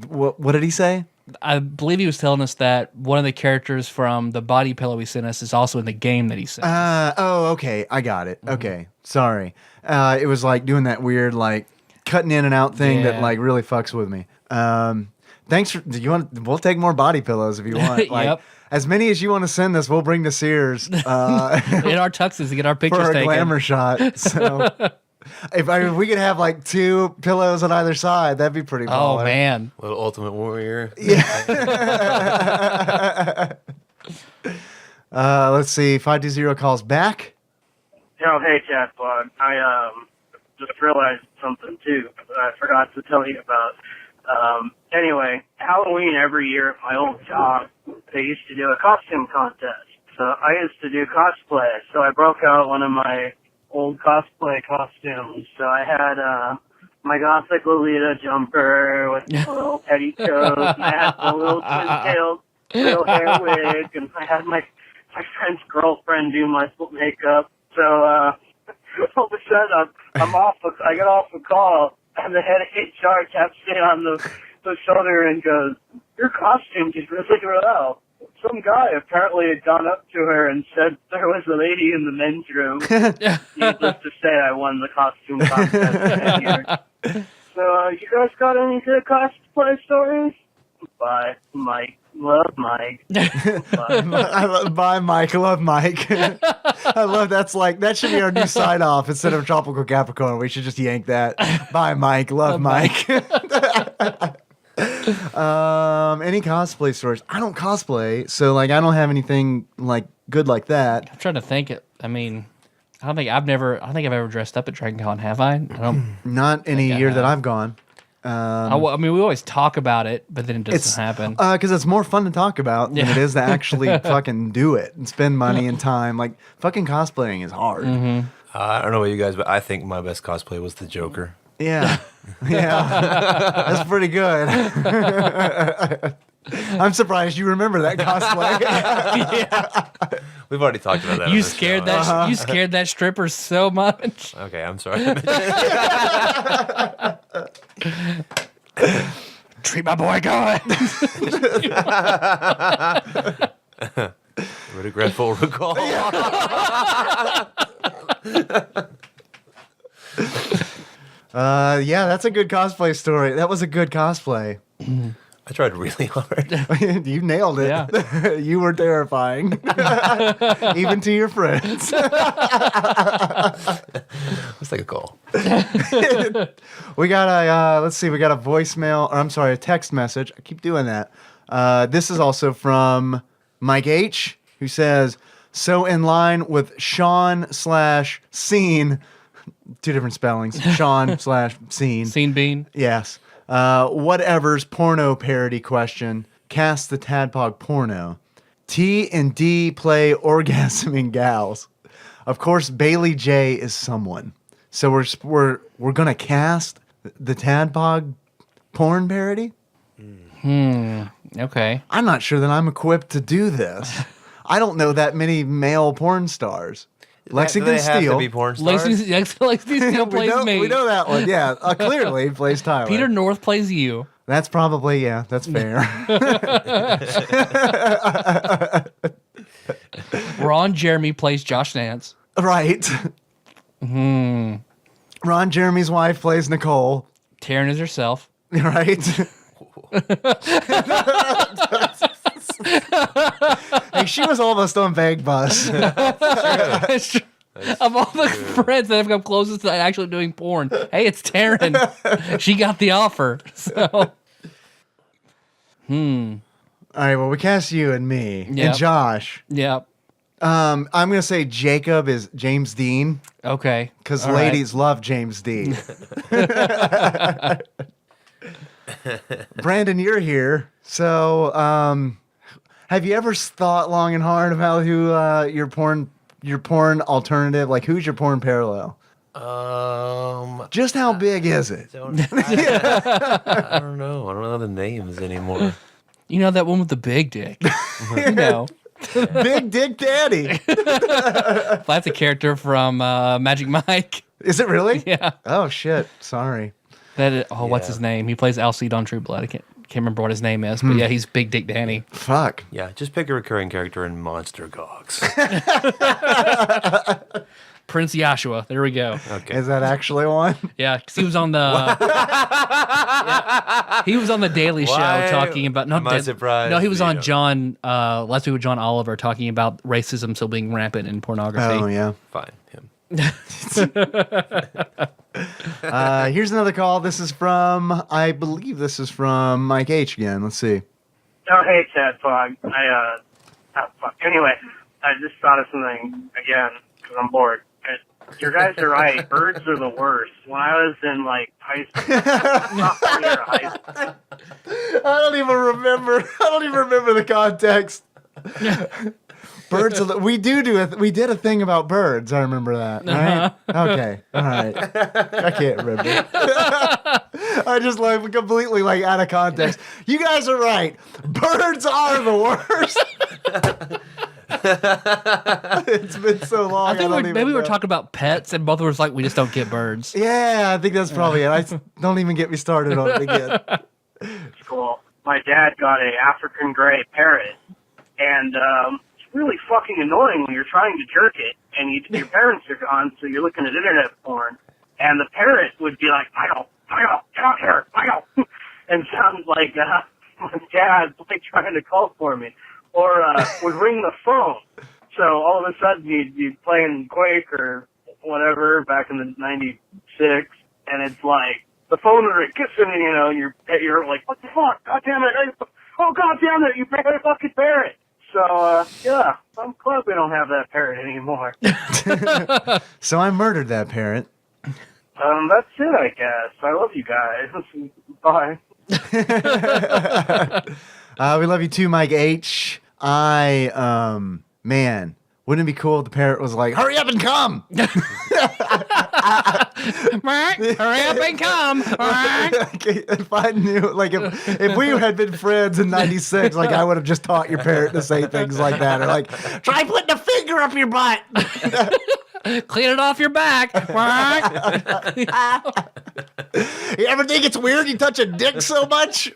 what did he say? I believe he was telling us that one of the characters from the body pillow he sent us is also in the game that he sent us. Oh, okay. I got it. Okay. Sorry. It was like doing that weird, cutting in and out thing that, really fucks with me. Thanks for, we'll take more body pillows if you want. Yep. As many as you want to send us, we'll bring to Sears. In our tuxes to get our pictures for a taken. glamour shot. So if we could have 2 pillows on either side, that'd be pretty baller. Oh man, Little Ultimate Warrior. Yeah. Let's see. 520 calls back. Oh, hey, TADPOG. I just realized something, too, that I forgot to tell you about. Anyway, Halloween every year at my old job, they used to do a costume contest. So I used to do cosplay. So I broke out one of my old cosplay costumes. So I had my Gothic Lolita jumper with the little petticoats, and I had the little twin-tailed little hair wig, and I had my friend's girlfriend do my makeup. So all of a sudden, I get off the call, and the head of HR taps me on the shoulder and goes, "Your costume did really well." Some guy apparently had gone up to her and said there was a lady in the men's room. Needless to say, I won the costume contest that year. So, you guys got any good cosplay stories? Bye, Mike. Love Mike. Bye, Mike. Love Mike. I love that should be our new sign off instead of Tropical Capricorn. We should just yank that. Bye, Mike. Love Mike. Any cosplay stories? I don't cosplay, so I don't have anything good like that. I'm trying to think. I mean, I don't think I've ever dressed up at Dragon Con, have I? Not any year that I've gone. I mean, we always talk about it, but then it doesn't happen. Because it's more fun to talk about than it is to actually fucking do it and spend money and time. Fucking cosplaying is hard. Mm-hmm. I don't know about you guys, but I think my best cosplay was the Joker. Yeah. Yeah. That's pretty good. I'm surprised you remember that cosplay. Yeah. We've already talked about that. You scared that. You scared that stripper so much. Okay, I'm sorry. Treat my boy good. Regretful recall. Yeah, that's a good cosplay story. That was a good cosplay. I tried really hard. You nailed it. Yeah. You were terrifying. Even to your friends. Let's take a call. We got a, we got a voicemail, or I'm sorry, a text message. I keep doing that. This is also from Mike H., who says, so in line with Sean/Scene, 2 different spellings, Sean/Scene. Scene Bean. Yes. Whatever's porno parody question. Cast the Tadpog porno. T and D play orgasming gals. Of course, Bailey J is someone. So we're gonna cast the Tadpog porn parody. Okay. I'm not sure that I'm equipped to do this. I don't know that many male porn stars. Lexington Do they have Steele. to be porn stars? Lexington Steele plays me. We know that one. Yeah, clearly plays Tyler. Peter North plays you. That's probably that's fair. Ron Jeremy plays Josh Nance. Right. Ron Jeremy's wife plays Nicole. Taryn is herself. Right. Hey, she was almost on Bag Bus. It's true. Of all the friends that have come closest to actually doing porn, hey, it's Taryn. She got the offer. So, All right, well, we cast you and me Yep. and Josh. yeah. I'm gonna say Jacob is James Dean Okay. because All right. ladies love James Dean. Brandon, you're here. So, have you ever thought long and hard about who your porn alternative? Like, who's your porn parallel? Just how big is it? I don't know. I don't know the names anymore. You know that one with the big dick. You know. Big Dick Daddy. That's a character from Magic Mike. Is it really? Yeah. Oh shit. Sorry. What's his name? He plays Alcide on True Blood. I can't remember what his name is, but yeah, he's Big Dick Danny. Fuck. Yeah, just pick a recurring character in Monster Gogs. Prince Yashua. There we go. Okay. Is that actually one? Yeah, because he was on the he was on the Daily Show Why talking about. am I surprised No, he was you on don't- John last week with John Oliver talking about racism still being rampant in pornography. Oh yeah. Fine. Him. Here's another call. This is from, I believe this is from Mike H again. Let's see. Oh, hey, Tadpog. Anyway, I just thought of something again because I'm bored. Your guys are right. Birds are the worst. When I was in like high school, I don't even remember the context. Birds. We did a thing about birds. I remember that. Right? Okay. All right. I can't remember. I just like completely like out of context. You guys are right. Birds are the worst. It's been so long. I think maybe we were talking about pets, and both of us like we just don't get birds. Yeah, I think that's probably it. Don't even get me started on it again. school, my dad got a African gray parrot, and it's really fucking annoying when you're trying to jerk it, and your parents are gone, so you're looking at internet porn, and the parrot would be like, Michael, get out here, Michael, and sounds like my dad like trying to call for me, or would ring the phone. So all of a sudden you'd be playing Quake or whatever back in the '96, and it's like the phone would ring, kissing, and you're like, what the fuck? God damn it! Oh god damn it! You buried a fucking parrot. So yeah, I'm glad we don't have that parrot anymore. So I murdered that parrot. That's it, I guess. I love you guys. Bye. We love you too, Mike H. Man, wouldn't it be cool if the parrot was like, hurry up and come? Hurry up and come. If I knew, like, if we had been friends in '96, like, I would have just taught your parrot to say things like that, or like, try putting a finger up your butt. Clean it off your back. You ever think it's weird you touch a dick so much?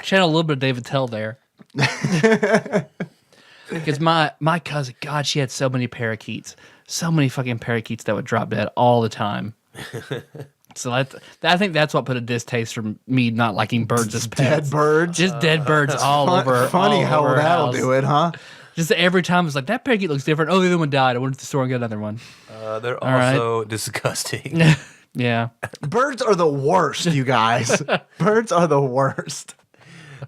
Channel a little bit of David Tell there. Because my cousin, God, she had so many parakeets. So many fucking parakeets that would drop dead all the time. So I think that's what put a distaste from me not liking birds as pets. Dead birds? Just dead birds all over. Funny all how over our that'll house. do it, huh? Just every time it's like, that parakeet looks different. Oh, the other one died. I went to the store and got another one. They're All right. also disgusting. Yeah. Birds are the worst, you guys. Birds are the worst.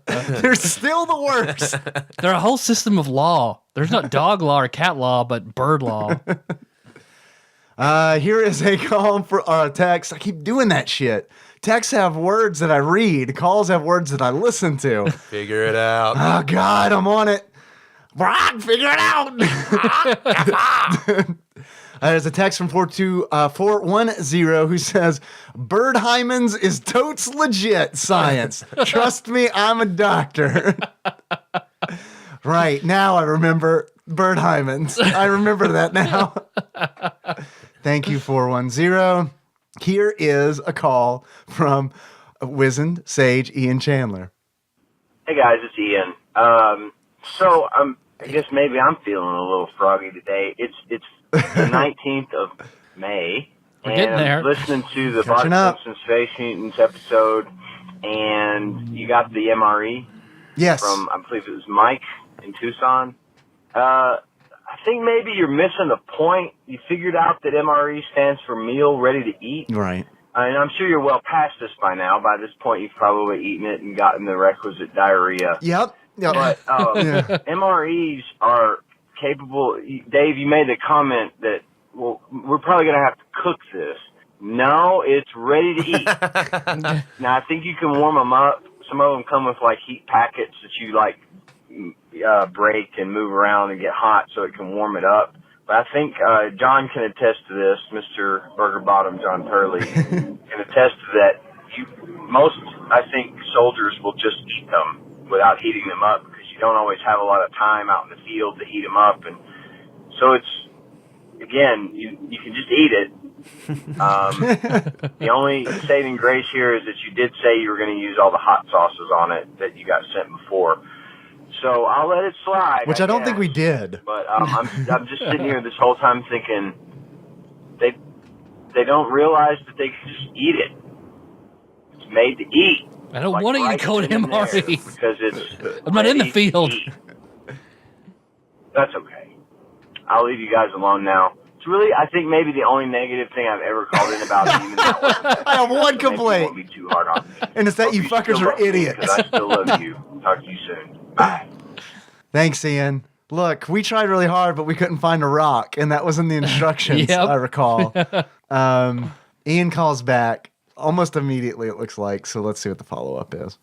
They're still the worst. They're a whole system of law. There's not dog law or cat law, but bird law. Here is a call for a text. I keep doing that shit. Texts have words that I read. Calls have words that I listen to. Figure it out. Oh, God, I'm on it. Brock, figure it out. There's a text from 410 who says, Bird hymens is totes legit science. Trust me, I'm a doctor. Right, now I remember bird hymens. I remember that now. Thank you, 410. Here is a call from wizened sage Ian Chandler. Hey guys, it's Ian. So I guess maybe I'm feeling a little froggy today. It's the 19th of May, We're getting there. I'm listening to the Bart Catching up. Simpson Space Mutants episode, and you got the MRE Yes. from, I believe it was Mike in Tucson. I think maybe you're missing the point. You figured out that MRE stands for meal ready to eat. Right. And I'm sure you're well past this by now. By this point, you've probably eaten it and gotten the requisite diarrhea. Yep. But MREs are capable. Dave, you made the comment that, well, we're probably going to have to cook this. No, it's ready to eat. Now, I think you can warm them up. Some of them come with, like, heat packets that you, like, break and move around and get hot so it can warm it up. But I think John can attest to this, Mr. Burger Bottom John Turley can attest to that. Most, I think, soldiers will just eat them without heating them up because you don't always have a lot of time out in the field to heat them up. And so it's, again, you can just eat it. The only saving grace here is that you did say you were going to use all the hot sauces on it that you got sent before. So I'll let it slide. Which I don't think we did. But I'm just sitting here this whole time thinking they don't realize that they can just eat it. It's made to eat. I don't Like want to right eat cold in there, MRE. because it's I'm not in the ready to field. eat. That's okay. I'll leave you guys alone now. It's really, I think, maybe the only negative thing I've ever called in about. Even that I have one maybe you complaint. won't be too hard on me. And it's that Hope you fuckers still are love me, idiots. 'cause I still love you. Talk to you soon. Bye. Thanks, Ian. Look, we tried really hard, but we couldn't find a rock, and that was in the instructions, Yep. I recall. Ian calls back almost immediately, it looks like, so let's see what the follow-up is.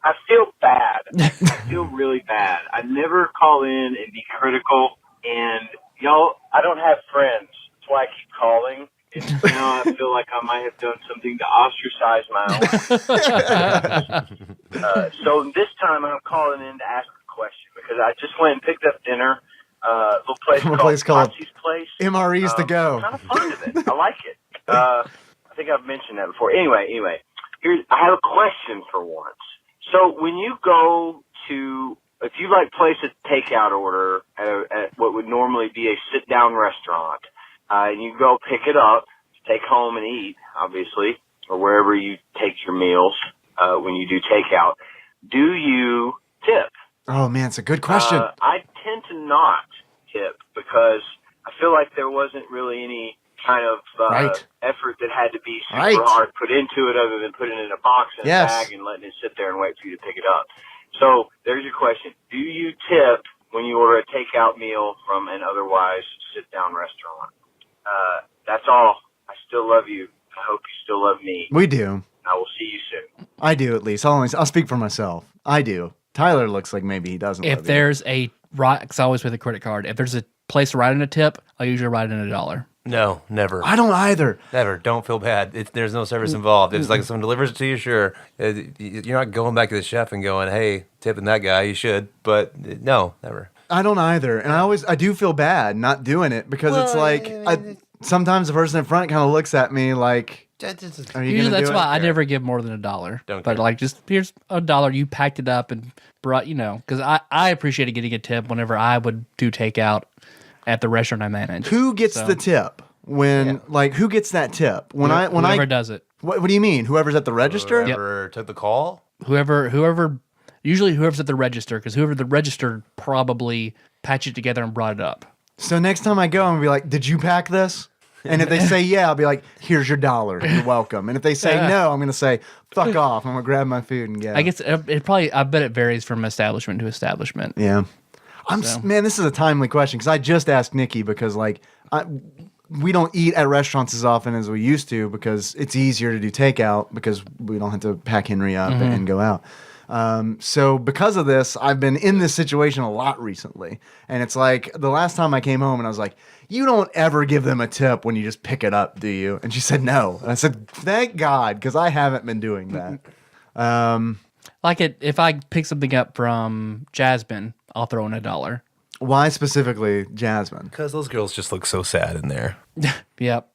I feel bad. I feel really bad. I never call in and be critical. And, y'all, I don't have friends. That's why I keep calling. And now I feel like I might have done something to ostracize my own. So this time I'm calling in to ask a question because I just went and picked up dinner. A little place From a called place called Potsy's Place. MREs to go. Kind of fun of it. I like it. I think I've mentioned that before. Anyway, I have a question for once. So when you go to, if you like place a takeout order at what would normally be a sit-down restaurant, and you go pick it up, take home and eat, obviously, or wherever you take your meals when you do takeout, do you tip? Oh, man, it's a good question. I tend to not tip because I feel like there wasn't really any kind of effort that had to be super hard put into it other than putting it in a box and a bag and letting it sit there and wait for you to pick it up. So there's your question. Do you tip when you order a takeout meal from an otherwise sit-down restaurant? That's all. I still love you. I hope you still love me. We do. I will see you soon. I do, at least. I'll speak for myself. I do. Tyler looks like maybe he doesn't. If there's a right, because I always with a credit card. If there's a place to write in a tip, I usually write in $1. No, never. I don't either. Never. Don't feel bad. There's no service involved. It's like if someone delivers it to you, sure. You're not going back to the chef and going, hey, tipping that guy, you should. But no, never. I don't either. And I do feel bad not doing it because it's like, sometimes the person in front kind of looks at me like, are you Usually gonna that's do why it? I never give more than $1. Don't But care. like, just here's $1. You packed it up and brought, because I appreciated getting a tip whenever I would do takeout at the restaurant I manage. Who gets the tip? Who gets that tip? Whoever does it. What do you mean? Whoever's at the register? Whoever took the call? Usually whoever's at the register, because whoever the register probably patched it together and brought it up. So next time I go, I'm gonna be like, did you pack this? And if they say yeah, I'll be like, here's your $1. You're welcome. And if they say no, I'm gonna say, fuck off. I'm gonna grab my food and go. I guess it probably, I bet it varies from establishment to establishment. Yeah. Man, this is a timely question because I just asked Nikki because we don't eat at restaurants as often as we used to because it's easier to do takeout because we don't have to pack Henry up and go out. So because of this, I've been in this situation a lot recently. And it's like the last time I came home and I was like, you don't ever give them a tip when you just pick it up, do you? And she said, no. And I said, thank God, because I haven't been doing that. If I pick something up from Jasmine, I'll throw in $1. Why specifically Jasmine? Because those girls just look so sad in there. Yep.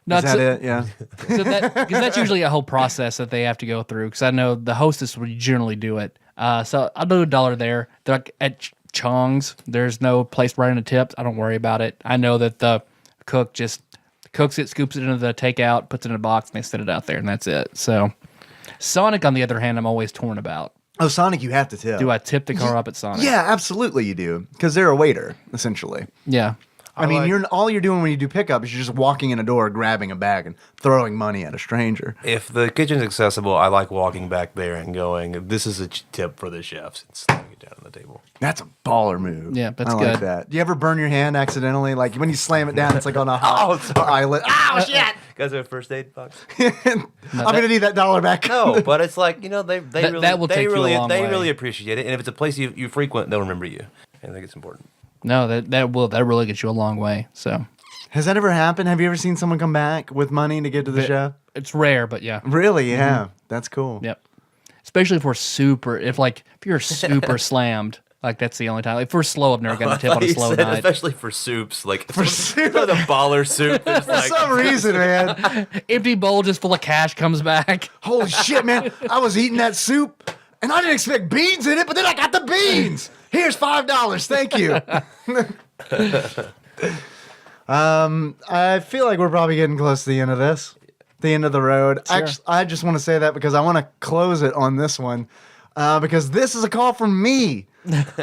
No, Is that it? Yeah. So because that's usually a whole process that they have to go through. Because I know the hostess would generally do it. So I'll do $1 there. They're like at Chong's, there's no place writing a tip. I don't worry about it. I know that the cook just cooks it, scoops it into the takeout, puts it in a box, and they set it out there, and that's it. So Sonic, on the other hand, I'm always torn about. Oh, Sonic, you have to tip. Do I tip the car up at Sonic? Yeah, absolutely you do. Because they're a waiter, essentially. Yeah. I mean, all you're doing when you do pickup is you're just walking in a door, grabbing a bag, and throwing money at a stranger. If the kitchen's accessible, I like walking back there and going, this is a tip for the chefs, and slamming it down on the table. That's a baller move. Yeah, that's I good. like that. Do you ever burn your hand accidentally? Like when you slam it down, it's like on a hot islet. Oh, shit! Guys have a first aid box? I'm going to need that $1 back. No, but it's like, they way. really appreciate it. And if it's a place you frequent, they'll remember you. And I think it's important. No, that really gets you a long way. So, has that ever happened? Have you ever seen someone come back with money to give to the chef? It's rare, but yeah. Really? Yeah. That's cool. Yep. Especially if you're super slammed, like that's the only time. Like if we're slow, I've never gotten a tip on a slow night. Especially for soups, like for soup, the baller soup. For some reason, man. Empty bowl just full of cash comes back. Holy shit, man! I was eating that soup, and I didn't expect beans in it, but then I got the beans. Here's $5. Thank you. I feel like we're probably getting close to the end of this, the end of the road. Sure. Actually, I just want to say that because I want to close it on this one, because this is a call from me that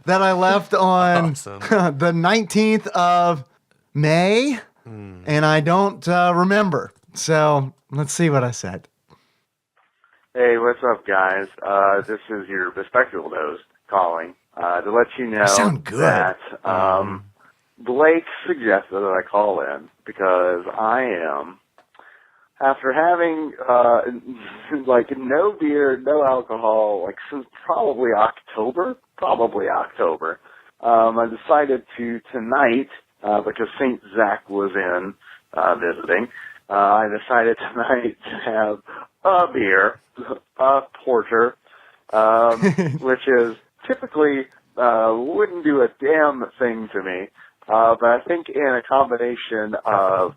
I left on the 19th of May, and I don't remember. So let's see what I said. Hey, what's up, guys? This is your bespectacled nose calling to let you know that Blake suggested that I call in because I am, after having no beer, no alcohol, since probably October, I decided to tonight, because St. Zach was in visiting, I decided tonight to have a beer, a porter, which is typically wouldn't do a damn thing to me. But I think in a combination of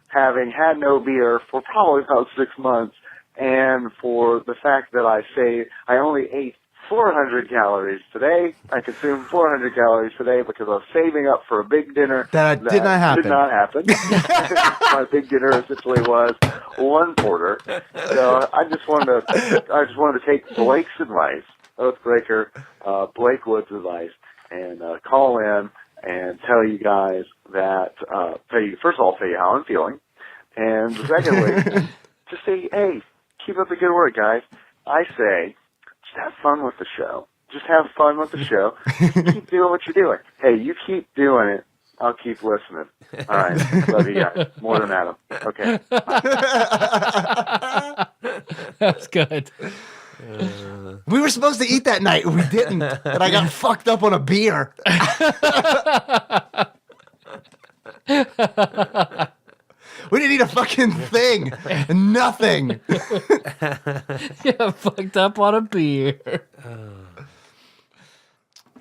having had no beer for probably about 6 months, and for the fact that I only ate 400 calories today. I consumed 400 calories today because I was saving up for a big dinner. That did not happen. My big dinner essentially was one porter. So I just wanted to take Blake's advice, Oathbreaker, Blake Wood's advice, and call in and tell you guys that, first of all, tell you how I'm feeling, and secondly, just say, hey, keep up the good work, guys. I say, just have fun with the show. Just have fun with the show. Keep doing what you're doing. Hey, you keep doing it. I'll keep listening. All right. Love you guys. More than Adam. Okay. That's good. We were supposed to eat that night. We didn't. And I got fucked up on a beer. We didn't eat a fucking thing. Nothing. Yeah, fucked up on a beer.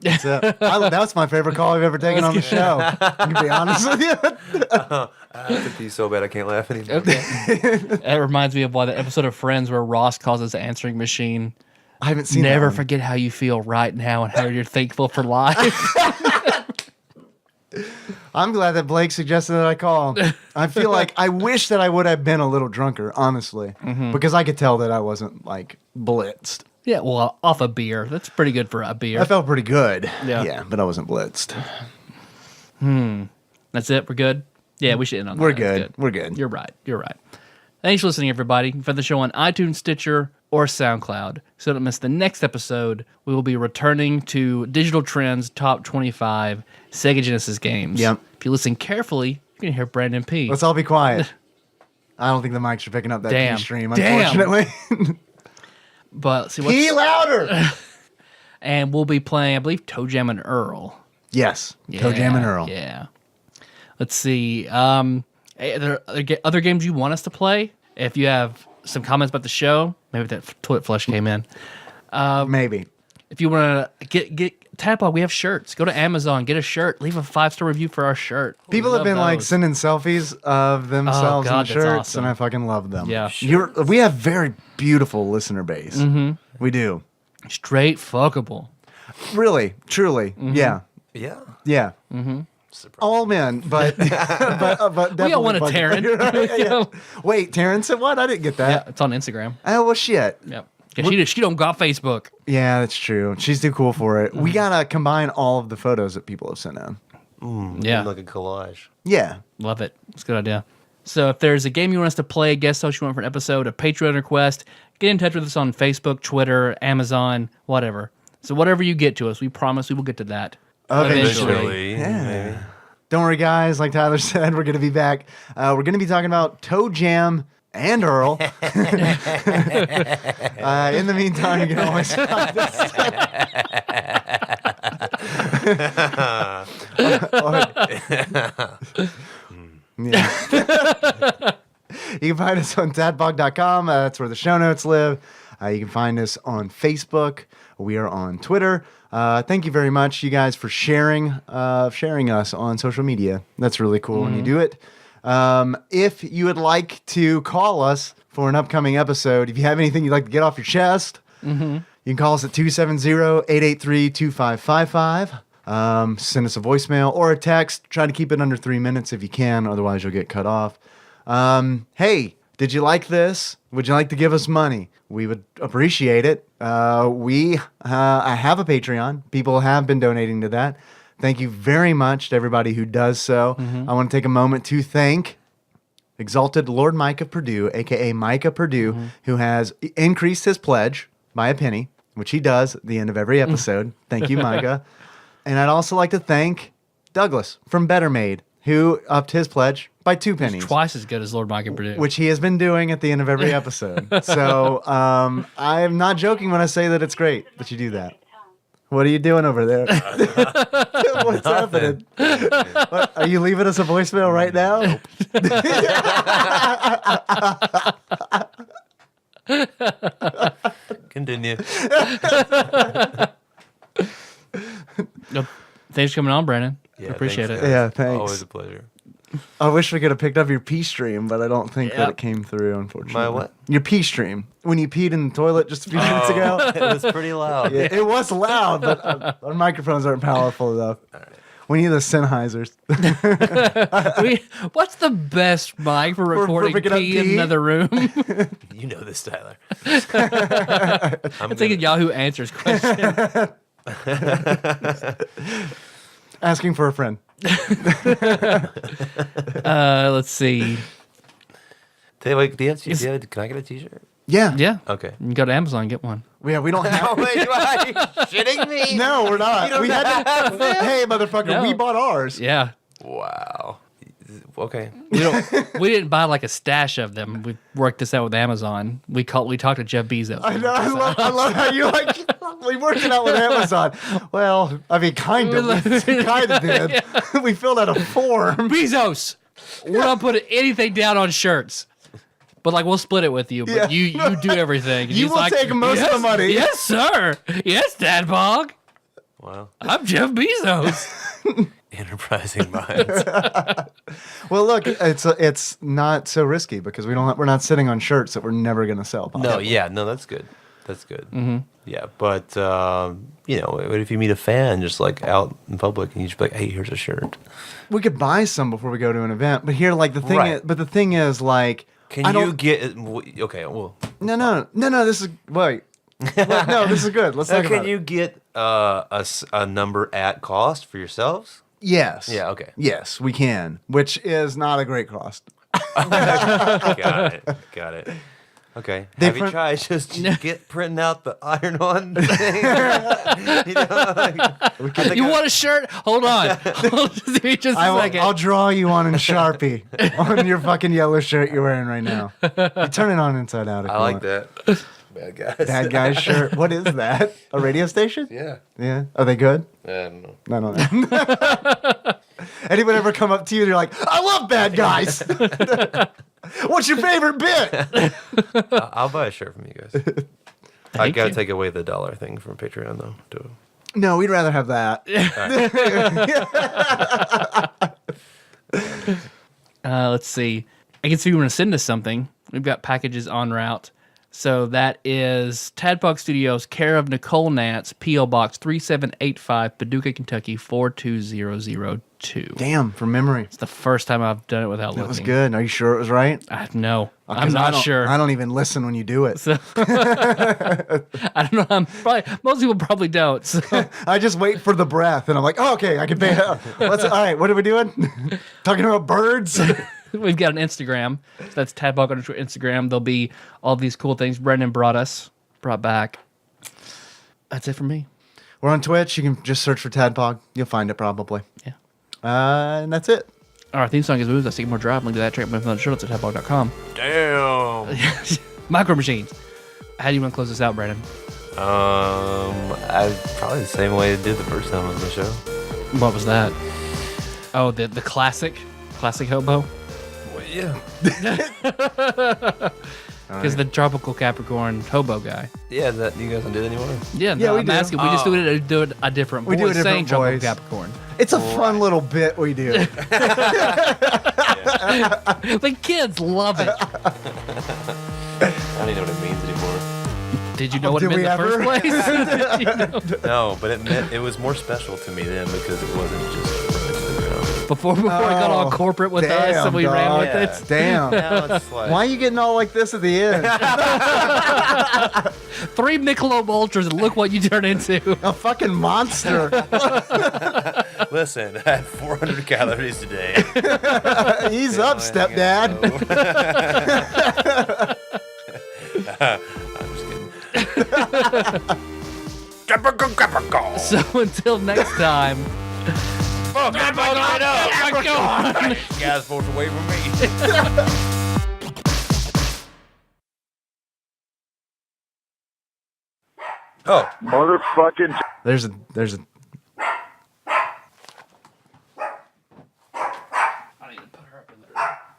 That's my favorite call I've ever taken on the show. To be honest with you. I have to pee so bad I can't laugh anymore. Okay. That reminds me of that episode of Friends where Ross calls his answering machine. I haven't seen Never forget how you feel right now and how you're thankful for life. I'm glad that Blake suggested that I call. I feel like I wish that I would have been a little drunker, honestly, because I could tell that I wasn't blitzed. Yeah, well, off a beer. That's pretty good for a beer. I felt pretty good. Yeah, but I wasn't blitzed. That's it? We're good? Yeah, we should end on that. We're good. We're good. You're right. Thanks for listening, everybody. For the show on iTunes, Stitcher, or SoundCloud. So don't miss the next episode. We will be returning to Digital Trends Top 25 Sega Genesis games. Yep. If If you listen carefully, you can hear Brandon P. Let's all be quiet. I don't think the mics are picking up that Damn. P stream, Damn. unfortunately. But see P what's louder. and we'll be playing, I believe, Toe Jam and Earl. Yes. Toe Jam and Earl. Yeah. Let's see. Are there other games you want us to play? If you have some comments about the show, maybe that toilet flush came in. Maybe. If you want to get TADPOG, we have shirts. Go to Amazon, get a shirt, leave a 5-star review for our shirt. People We have been love like those. sending selfies of themselves God, in that's shirts, awesome. and I fucking love them. Yeah. We have very beautiful listener base. Mm-hmm. We do. Straight fuckable. Really, truly. Mm-hmm. Yeah. Yeah. Yeah. All men, but but definitely We all want a fucking- Taryn. Right, yeah. Wait, Taryn said what? I didn't get Yeah, that. it's on Instagram. Oh well, shit. Yep. 'Cause she don't got Facebook. Yeah, that's true. She's too cool for it. We gotta combine all of the photos that people have sent in. Yeah. Like a collage. Yeah. Love it. It's a good idea. So if there's a game you want us to play, guest host you want for an episode, a Patreon request, get in touch with us on Facebook, Twitter, Amazon, whatever. So whatever you get to us, we promise we will get to that. Eventually. Yeah. Don't worry, guys. Like Tyler said, we're going to be back. We're going to be talking about Toe Jam and Earl. In the meantime, you can always find us. Yeah. You can find us on tadpog.com. That's where the show notes live. You can find us on Facebook. We are on Twitter. Thank you very much, you guys, for sharing us on social media. That's really cool when you do it. If you would like to call us for an upcoming episode, if you have anything you'd like to get off your chest, you can call us at 270-883-2555. Send us a voicemail or a text. Try to keep it under 3 minutes if you can, otherwise you'll get cut off. Hey, did you like this? Would you like to give us money? We would appreciate it. I have a Patreon. People have been donating to that. Thank you very much to everybody who does so. I want to take a moment to thank Exalted Lord Mike of Purdue, a.k.a. Micah Purdue, who has increased his pledge by a penny, which he does at the end of every episode. Thank you, Micah. And I'd also like to thank Douglas from Better Made, who upped his pledge by 2 pennies. Twice as good as Lord Mike and Purdue. Which he has been doing at the end of every episode. So I'm not joking when I say that it's great that you do that. What are you doing over there? What's happening? What, are you leaving us a voicemail right now? Continue. Nope. Thanks for coming on, Brandon. Yeah, Appreciate thanks, it. guys. Yeah, thanks. Always a pleasure. I wish we could have picked up your pee stream, but I don't think that Yep. it came through, unfortunately. My what? Your pee stream. When you peed in the toilet just a few minutes ago. It was pretty loud. Yeah, it was loud, but our microphones aren't powerful enough. We need the Sennheisers. What's the best mic for recording picking up pee in pee? another room? You know this, Tyler. I'm thinking Yahoo Answers question. Asking for a friend. Let's see. Can I get a t-shirt? Yeah. Yeah. Okay. You can go to Amazon and get one. Yeah, we don't have. Wait, are you shitting me? No, we're not. We had to. Hey, motherfucker, No. we bought ours. Yeah. Wow. Okay. We didn't buy like a stash of them. We worked this out with Amazon. We talked to Jeff Bezos. I know. I love how you like. We worked it out with Amazon. Well, I mean, kind of. We kind of did. We filled out a form. Bezos, we're not putting anything down on shirts. But like we'll split it with you. But Yeah. you do everything. And You he's will like, take most of the money. Yes, sir. Yes, TADPOG. Wow. I'm Jeff Bezos. Enterprising minds. Well, look, it's not so risky because we're not sitting on shirts that we're never going to sell. No, yeah, no, that's good. That's good. Mm-hmm. Yeah, but if you meet a fan just like out in public and you just be like, "Hey, here's a shirt." We could buy some before we go to an event, but here, like the thing, Right. the thing is, like, Can you get? Okay, well, No. This is wait. No, this is good. Let's talk about can it. you get a number at cost for yourselves? Yes. Yeah. Okay. Yes, we can, which is not a great cost. Got it. Okay. Have Different- you tried just get printing out the iron-on thing? You know, like, I think You want a shirt? Hold on. Give me just a second. I'll draw you on in Sharpie on your fucking yellow shirt you're wearing right now. You turn it on inside out. If I you like want. that. Bad guys. Bad guy's shirt. What is that? A radio station? Yeah. Yeah. Are they good? I don't know. I don't know. Anyone ever come up to you and you're like, I love bad guys. What's your favorite bit? I'll buy a shirt from you guys. I gotta take away the dollar thing from Patreon though. No, we'd rather have that. Let's see. I can see you want to send us something. We've got packages en route. So that is Tadpog Studios, care of Nicole Nance, P.O. Box 3785, Paducah, Kentucky 42002. Damn, from memory. It's the first time I've done it without looking. That was good. Are you sure it was right? No, I'm 'Cause not sure. I don't even listen when you do it. So, I don't know. Most people probably don't. So. I just wait for the breath, and I'm like, oh, okay, I can pay. All right, what are we doing? Talking about birds? We've got an Instagram. So that's Tadpog on Instagram. There'll be all these cool things Brendan brought back. That's it for me. We're on Twitch. You can just search for Tadpog. You'll find it probably. Yeah. And that's it. Our theme song is Moves. Let's take more drive. Link to that. Check out my show notes at tadpog.com. Damn. Micro Machines. How do you want to close this out, Brandon? I probably the same way I did the first time on the show. What was that? Oh, the classic hobo. Well, yeah. Because the tropical Capricorn hobo guy. Yeah, that you guys don't do that anymore. Yeah, Yeah, no, we I'm do. asking. We just do it a different We voice. do a different saying tropical voice. Capricorn. It's a fun little bit we do. The kids love it. I don't even know what it means anymore. Did you know what it Did meant in we the first ever? place? Did you know? No, but it was more special to me then because it wasn't just running to the ground. Before it got all corporate with us and we ran dog. with Yeah. it. Damn. Now it's like, Why are you getting all like this at the end? 3 Michelob Ultras and look what you turn into. A fucking monster. listen, I had 400 calories today. Ease up, stepdad. I'm just kidding. So until next time. Oh, Capricorn! Guys, both away from me. Oh, Motherfucking. There's a.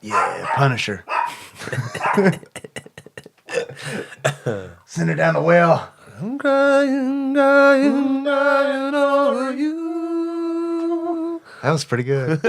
Yeah, Punisher. Send her down the well. I'm crying over you. That was pretty good.